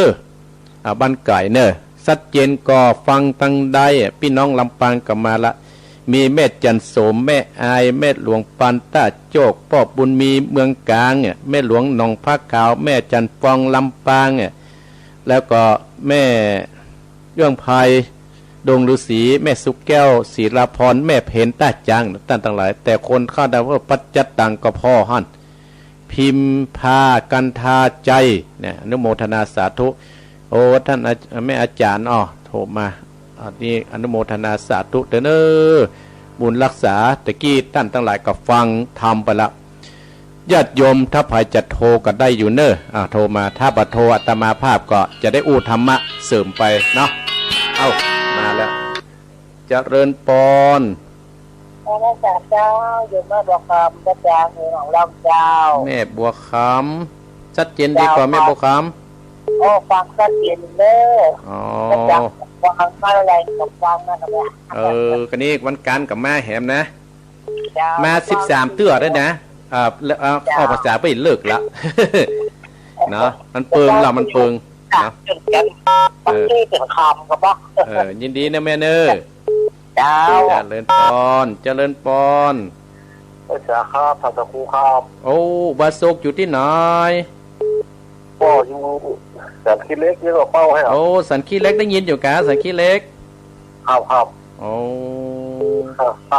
บ้านไก่เนอสัดเจนก็ฟังตั้งได้พี่น้องลำปางกับมาละมีแม่จันโสมแม่อายแม่หลวงปันตาโจกพ่อบุญมีเมืองกลางแม่หลวงหนองผ้าขาวแม่จันฟองลำปางแล้วก็แม่เรื่องภัยดงฤาษีแม่สุกแก้วศิลาพรแม่เพนต้าจังตั้งต่างหลายแต่คนเข้าได้ว่าปัจจัตตังก็พ่อหั่นพิมพากันทาใจเนี่ยอนุโมทนาสาธุโอ้ท่านแม่อาจารย์โทรมานี่อนุโมทนาสาธุเด้อเนอบุญรักษาตะกี้ท่านทั้งหลายก็ฟังทำไปละญาติโยมถ้าใครจะโทรก็ได้อยู่เนอโทรมาถ้าบัดโทรอาตมาภาพก็จะได้อู้ธรรมะเสริมไปเนาะมาแล้วเจริญปอนแม่เจ้าอยู่แม่บัวคำพระเจ้าของเราเจ้าแม่บัวคำชัดเจนดีกว่าแม่บัวคำฟังชัดเจนเลยฟังอะไรกับฟังนะครับกันนี้วันการกับแม่แหมนะมา13เตื้อได้นะข้อภาษาไปเลิกละเนาะมันเปิงเรามันเปิงนะที่ถึงคำกับว่ายินดีนะแม่เนอเจ้าเจริญปอนเจริญปอนภาษาครับภาษาครูครับโอ้บาโศกอยู่ที่ไหนก็อยู่ แต่คิดเล็กเยอะกว่าเป้าให้เหรอ โอ้สันขี้เล็กได้ยินอยู่กะสันขี้เล็ก ครับ โอ้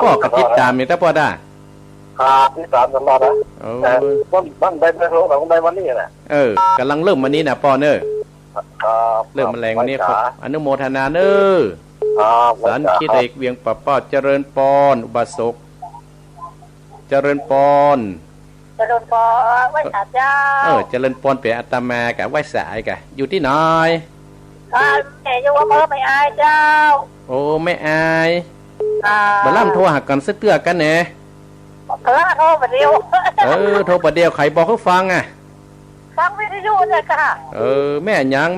พ่อกระติดตามนี่ถ้าพ่อได้ ครับที่สามตลอดนะ โอ้ แต่วันได้โทรแต่วันนี้แหละ กำลังเริ่มวันนี้นะพ่อเนอะ ครับ เริ่มแมลงวันนี้ครับอนุโมทนาเนอะ ครับ สันขี้เล็กเวียงปะป้าเจริญปอนอุบาสกเจริญปอน จะโดนปอไว้ขาเจ้า เจริญปอนเป็นอาตมากะไหว้สายกะอยู่ที่ไหน แม่ยังว่าเมื่อไม่อายเจ้า โอ้ไม่อายบ่ล่ำโทรหากันสักเตือกันแหน่ โทรมาเดียว โทรประเดียวใครบอกเขาฟังอ่ะ ฟังวิทยุเลยค่ะ แม่ยัง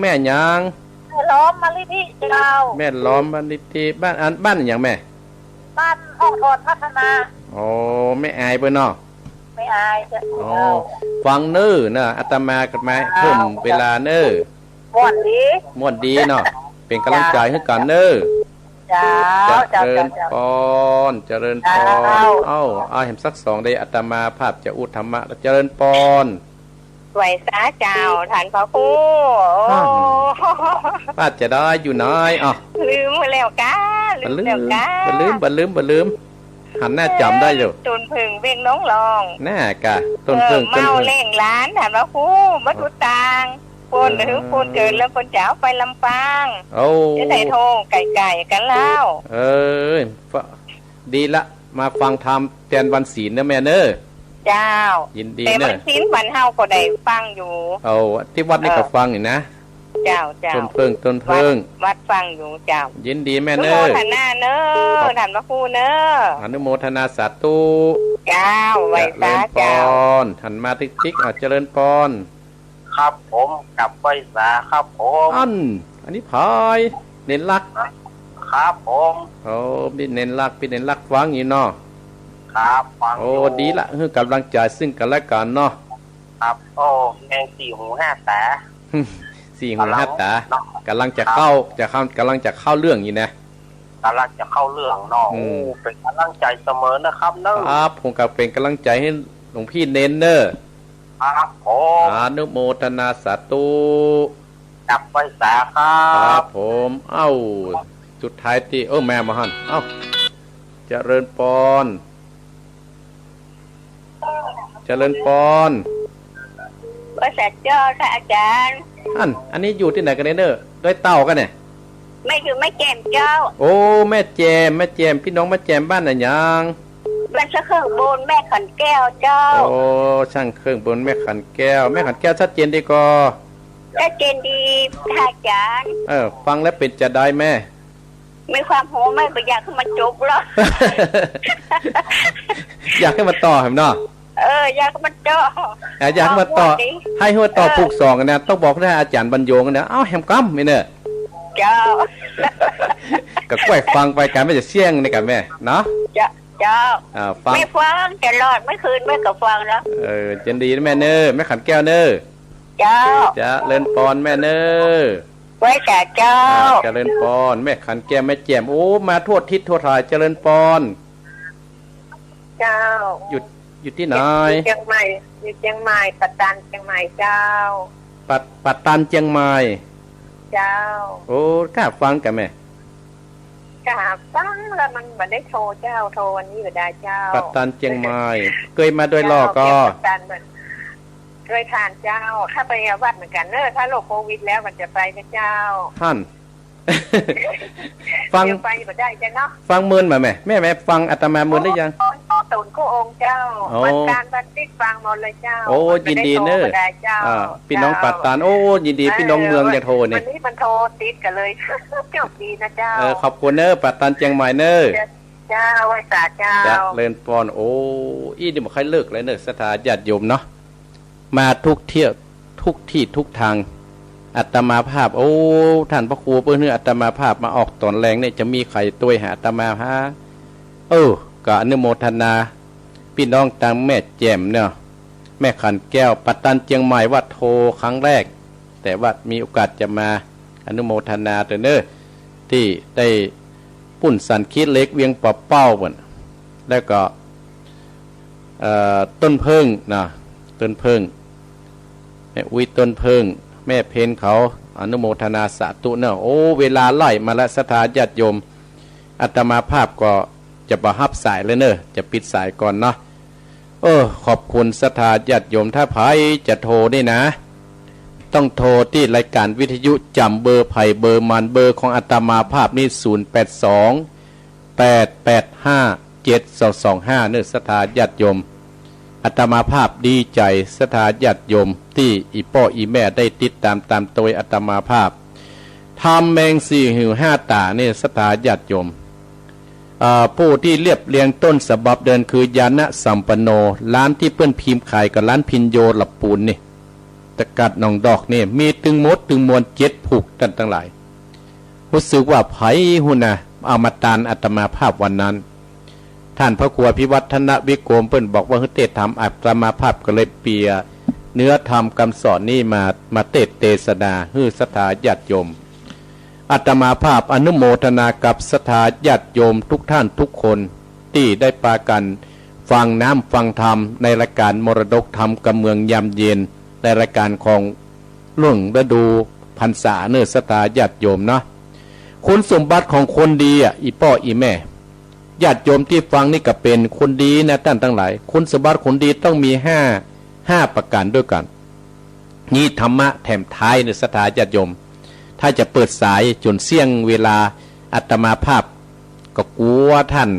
ล้อมมาลิธิเจ้า แม่ล้อมบ้านนิติบ้านอย่างแม่ บ้านห้องทอนพัฒนา โอ้ไม่อายเปิ้นเนาะ ไม่อายเจ้า อ๋อฟังเน้อนะอาตมากับมาเพิ่มเวลาเน้อ ม่วนดี ม่วนดีเนาะเป็นกำลังใจให้กันเน้อ เจ้า เจริญพรเจริญพรเอาเห็นสัก2ได้อาตมาภาพจะอุธรรมะเจริญพร ไหวสาเจ้าฐานพระครู ป้าจะได้อยู่น้อยลืมแล้วกาบ่ลืมหันหน้าจำได้อยู่ ตุนพึ่งเวียงน้องรองแน่กะต้นพึ่ง เมาเล่งล้านฐานพระครูมัทุตางคนหรือคนเกิดแล้วคนเจ้าไปลำปางจะได้โทงไก่กันแล้วดีละมาฟังธรรมแทนวันศีลนะแม่เนอเจ้ายินดีเนอแต่วันศีลวันเฮาก็ได้ฟังอยู่ที่วัดนี่ก็ฟังอยู่นะเจ้าต้นเพิ่งวัดฟังอยู่เจ้ายินดีแม่เนออนุโมทนาเนอท่านพระครูเนออนุโมทนาสาธุเจ้าไว้สาเจ้าหันมาติ๊กเจริญพรครับผมกลับไปสาครับผมอันนี้พายเน้นรักครับผมพี่เน้นรักฟังอยู่เนาะครับฟังดีละคือกำลังใจซึ่งกันและกันเนาะครับแมง4 หู 5 ตา4 หู 5 ตากำลังจะเข้าเรื่องอยู่นะกำลังจะเข้าเรื่องเนาะเป็นกำลังใจเสมอนะครับเนอะครับผมก็เป็นกำลังใจให้หลวงพี่เน้นเนอะครับผมอนุโมทนาสาธุกลับไปสาครับผมสุดท้ายที่แม่มาหันเจริญพรว่าสัจเจ้าค่ะอาจารย์อันนี้อยู่ที่ไหนกันเนอด้วยเต่ากันเนี่ยไม่อยู่ไม่แจมเจ้าแม่แจมพี่น้องแม่แจมบ้านไหนยังบ้านเครื่องบนแม่ขันแก้วเจ้าช่างเครื่องบนแม่ขันแก้วชัดเจนดีก็ชัดเจนดีค่ะอาจารย์ฟังแล้วเป็นจะได้แม่มีความโหไม่อยากให้มันจบหรอกอยากให้มันต่อเห็นเนาะอยากให้มันต่ออยากให้มันต่อให้หัวต่อผูกสองกันนะต้องบอกได้อาจารย์บรรยงกันนะแฮมกัมไม่เนี่ยเจ้ากับกล้วยฟังไปกันไม่จะเสี่ยงในกันแม่เนาะเจ้าฟังไม่ฟังตลอดไม่คืนไม่กับฟังแล้วจันดีแม่เนอแม่ขันแก้วเนอเจ้าจะเล่นปอนแม่เนอไว้แต่เจ้าเจริญปอนแม่ขันแก้วแม่แจ่มมาทั่วทิศทั่วทายเจริญปอนเจ้าหยุดที่ไหนเชียงใหม่อยู่เชียงใหม่ปัตตานเชียงใหม่เจ้าปัตตานเชียงใหม่เจ้ากล้าฟังกันแม่กล้าฟังแล้วมันไม่ได้โทรเจ้าโทรวันนี้ก็ได้เจ้าปัตตานเชียงใหม่เคยมาโดยล่อก็โดยทานเจ้าถ้าไปวัดเหมือนกันถ้าโรคโควิดแล้วมันจะไปนะเจ้าท่านฟังไปก็ได้จ้ะเนาะฟังมื่นมาแม่ฟังอาตมามื่นได้ยังตุนคู่องค์เจ้าวัดการบันทึกฟังหมดเลยเจ้ายินดีเนอะพี่น้องปัตตานยินดีพี่น้องเมืองจะโทรเนี่ยวันนี้มันโทรติดกันเลยเจ้าดีนะเจ้าขอบคุณเนอะปัตตานเชียงใหม่เนอะเจ้าไว้สาเจ้าเล่นปอนนี่มันค่อยเลิกเลยเนอะสถาญาติโยมเนาะมาทุกที่ทุกทางอัตมาภาพท่านพระครูเพื่อนอัตมาภาพมาออกตอนแรงเนี่ยจะมีใครตัวหาอัตมาฮะก็อนุโมทนาพี่น้องตามแม่แจ่มเนาะแม่ขันแก้วปัตตันเชียงใหม่วัดโทครั้งแรกแต่ว่ามีโอกาสจะมาอนุโมทนาเด้อที่ได้ปุ่นสันคิดเล็กเวียงปะเป้าเหมือนแล้วก็ต้นเพิ่งนะต้นเพิ่งแม่อุ้ยต้นเพิ่ง แม่เพนเขาอนุโมทนาสาธุเนอะโอ้เวลาไล่มาแล้วศรัทธาญาติโยมอาตมาภาพก็จะประหับสายเลยเนอะจะปิดสายก่อนเนาะขอบคุณศรัทธาญาติโยมถ้าไผจะโทรนี่นะต้องโทรที่รายการวิทยุจำเบอร์ไผ่เบอร์มันเบอร์ของอาตมาภาพนี่0828857225เนื้อศรัทธาญาติโยมอาตมาภาพดีใจศรัทธาญาติโยมที่อีพ่ออีแม่ได้ติดตามโดยอาตมาภาพทำแมงสี่หิวห้าตาเนี่ยศรัทธาญาติโยมผู้ที่เรียบเรียงต้นฉบับเดินคือยานะสัมปโนร้านที่เพื่อนพิมพ์ขายกับร้านพินโยหลับปูนนี่ตะกัดหนองดอกนี่มีตึงมดตึงมวล7ผูกกันทั้งหลายรู้สึกว่าไผหุ่นนะเอามาตานอาตมาภาพวันนั้นท่านพระครูพิวัฒนวิโกมเพิ่นบอกว่าเทศธรรมอาตมาภาพก็เลยเปียเนื้อธรรมคำสอนนี่มาเทศนาฮือศรัทธาญาติโยมอาตมาภาพอนุโมทนากับศรัทธาญาติโยมทุกท่านทุกคนที่ได้ปากันฟังน้ำฟังธรรมในรายการมรดกธรรมกับเมืองยามเย็นในรายการของเรื่องฤดูพรรษาเนื้อศรัทธาญาติโยมเนาะคุณสมบัติของคนดีอีพ่ออีแม่ญาติโยมที่ฟังนี่ก็เป็นคนดีนะท่านทั้งหลายคุณสมบัติคนดีต้องมีห้าประการด้วยกันนี่ธรรมะแถมท้ายในศรัทธาญาติโยมถ้าจะเปิดสายจนเสี่ยงเวลาอาตมาภาพก็กลัวท่าน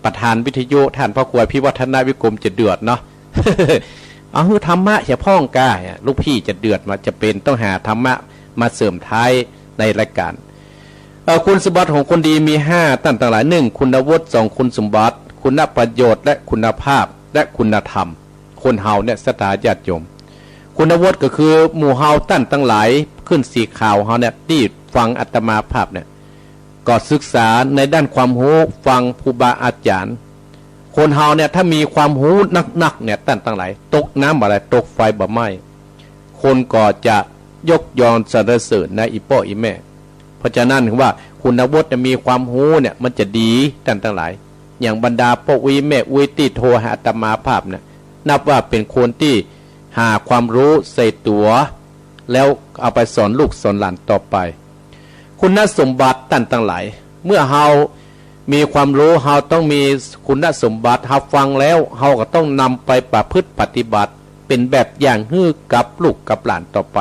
ประธานวิทยุท่านพระครูพิวัฒนวิกรมจะเดือดเนาะ เอาธรรมะอย่าพ้องกาลูกพี่จะเดือดมาจะเป็นต้องหาธรรมะมาเสริมท้ายในรายการคุณสมบัติของคนดีมี5ท่านทั้งหลาย1คุณวุฒิ2คุณสมบัติคุณประโยชน์และคุณภาพและคุณธรรมคนเฮาเนี่ยศรัทธาญาติโยมคุณวุฒิก็คือหมู่เฮาท่านทั้งหลายขึ้นสีข่าวเฮาเนี่ยที่ฟังอาตมาภาพเนี่ยก็ศึกษาในด้านความรู้ฟังครูบาอาจารย์คนเฮาเนี่ยถ้ามีความรู้นักเนี่ยท่านทั้งหลายตกน้ำอะไรตกไฟบ่ไหม้คนก็จะยกย่องสรรเสริญในอีพ่ออีแม่เพราะฉะนั้นคือว่าคุณวุฒิมีความรู้เนี่ยมันจะดีท่านทั้งหลายอย่างบรรดาพ่ออุ้ยแม่อุ้ยที่โทรหาอาตมาภาพเนี่ยนับว่าเป็นคนที่หาความรู้ใส่ตัวแล้วเอาไปสอนลูกสอนหลานต่อไปคุณสมบัติท่านทั้งหลายเมื่อเฮามีความรู้เฮาต้องมีคุณสมบัติเฮาฟังแล้วเฮาก็ต้องนำไปประพฤติปฏิบัติเป็นแบบอย่างให้กับลูกกับหลานต่อไป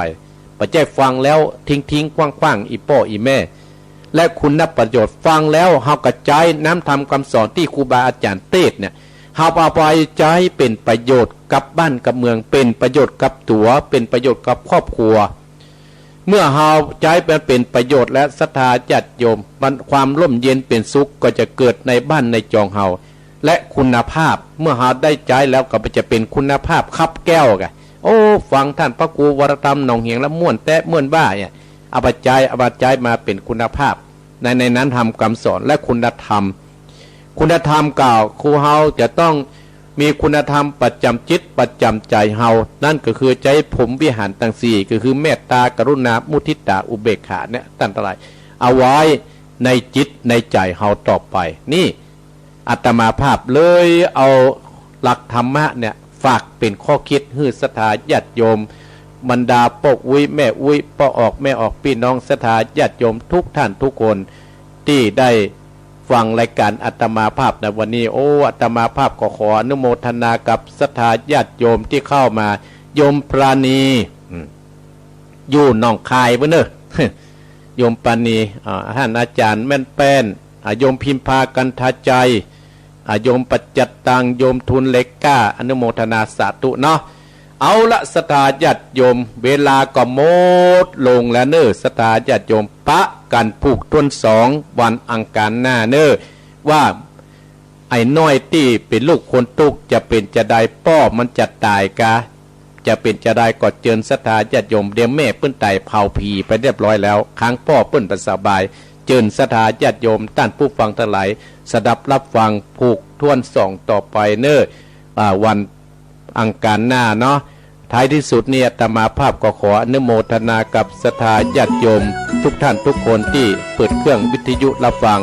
ปัจจัยฟังแล้วทิ้งกว้างอีพ่ออีแม่และคุณประโยชน์ฟังแล้วเฮากระจายน้ำธรรมคำสอนที่ครูบาอาจารย์เทศเนี่ยเฮาเอาไปใช้เป็นประโยชน์กับบ้านกับเมืองเป็นประโยชน์กับตัวเป็นประโยชน์กับครอบครัวเมื่อเฮาใช้เป็นประโยชน์และศรัทธาญาติโยมความร่มเย็นเป็นสุขก็จะเกิดในบ้านในจองเฮาและคุณภาพเมื่อเฮาได้ใช้แล้วก็จะเป็นคุณภาพคับแก้วกันโอ้ฟังท่านพระครูวรธรรมหนองเหียงแล้วม่วนแตะม่วนบ้าเนี่ยเอาปัจจัยมาเป็นคุณภาพในนั้นทำคำสอนและคุณธรรมกล่าวครูเฮาจะต้องมีคุณธรรมประจำจิตประจำใจเฮานั่นก็คือใจผมวิหารตั้ง4ก็คือเมตตากรุณามุทิตาอุเบกขาเนี่ยท่านทั้งหลายเอาไว้ในจิตในใจเฮาต่อไปนี่อาตมาภาพเลยเอาหลักธรรมะเนี่ยฝากเป็นข้อคิดให้ศรัทธาญาติโยมบรรดาพ่ออุ้ยแม่อุ้ยพ่อออกแม่ออกพี่น้องศรัทธาญาติโยมทุกท่านทุกคนที่ได้ฟังรายการอาตมาภาพในวันนี้โอ้อาตมาภาพก็ขออนุโมทนากับศรัทธาญาติโยมที่เข้ามาโยมปราณีอยู่หนองคายเบ้อเนอะโยมปราณีท่านอาจารย์แม่นแป้นโยมพิมพากันทาใจโยมปัจจัตตังโยมทุนเล็กก้าอนุโมทนาสาธุเนาะเอาละศรัทธาญาติโยมเวลาก็หมดลงแล้วเนอะศรัทธาญาติโยมปะกันผูกต้น2วันอังคารหน้าเนอะว่าไอ้น้อยที่เป็นลูกคนตุกจะเป็นจะได้ป้อมันจะตายกะจะเป็นจะได้ก็เจิญศรัทธาญาติโยมเดี๋ยวแม่เปิ้นไต่เผาผีไปเรียบร้อยแล้วค้างป้อเปิ้นประสบายเจิญศรัทธาญาติโยมท่านผู้ฟังทั้งหลายสดับรับฟังผูกท่วน2ต่อไปเนอะวันอังคารหน้าเนาะท้ายที่สุดเนี่ยอาตมาภาพก็ขออนุโมทนากับศรัทธาญาติโยมทุกท่านทุกคนที่เปิดเครื่องวิทยุรับฟัง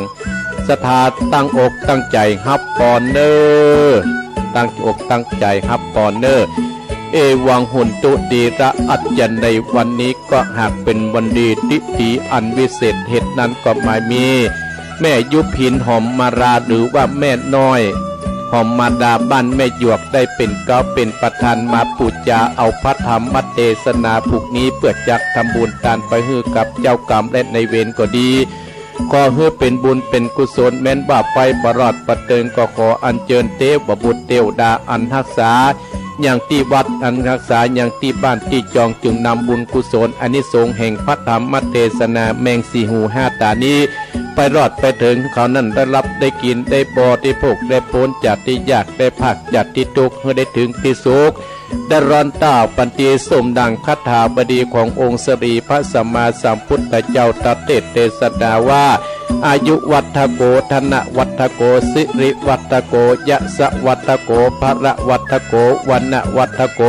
ศรัทธาตั้งอกตั้งใจฮับปอนเนอร์ตั้งอกตั้งใจฮับปอนเนอร์ เอวังหุนตุดีระอัจยันในวันนี้ก็หากเป็นวันดีทิฏฐิอันวิเศษเหตุนั้นก็หมายมีแม่ยุพินหอมมาราหรือว่าแม่น้อยหอมมาดาบ้านแม่หยวกได้เป็นเก้าเป็นประธานมาปูจาเอาพระธรรมเทศนาผูกนี้เพื่อจักทำบุญทานไปฮือกับเจ้ากรรมและในเวรก็ดีขอเฮือเป็นบุญเป็นกุศลแม้นว่าไปประหลอดประเติงก็ขออัญเชิญเทวบุตรเทวดาอันรักษาอย่างที่วัดอันรักษาอย่างที่บ้านที่จองจึงนำบุญกุศลอานิสงส์แห่งพระธรรมเทศนาแมงสี่หูห้าตานี้ไปรอดไปถึงเขานั้นได้รับได้กินได้บริโภคได้พ้นจากที่ยากได้ภาคจากที่ทุกข์ให้ได้ถึงที่สุขได้ร้อนต้าปันติสมดังคาถาบดีขององค์สรีพระสัมมาสัมพุทธเจ้าตรัสเทศนาว่าอายุวัฏโกธนวัฏโกสิริวัฏโกยะสะวัฏโกภระวัฏโกวันณวัฏโก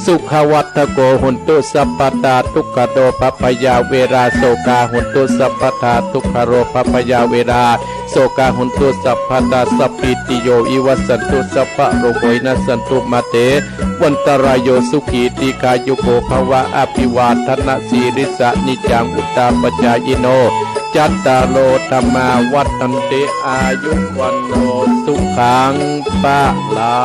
สุขวัฏโกหุนตุสัพพตาทุกขโดปปยาเวราโสกาหุนตุสัพพตาทุกขโรปปยาเวราโสกาหุนตุสัพพตาสัพพิติโยอิวัสสันตุสัพพะโรโกยนัสสันตุมาเตวันตรายโยสุขีติกายุโกภวะอภิวาทนาสีริสะนิจังอุตตาปจายโนจัตตาโลธรรมาวัฏันติอายุวันโนสุขังปะลา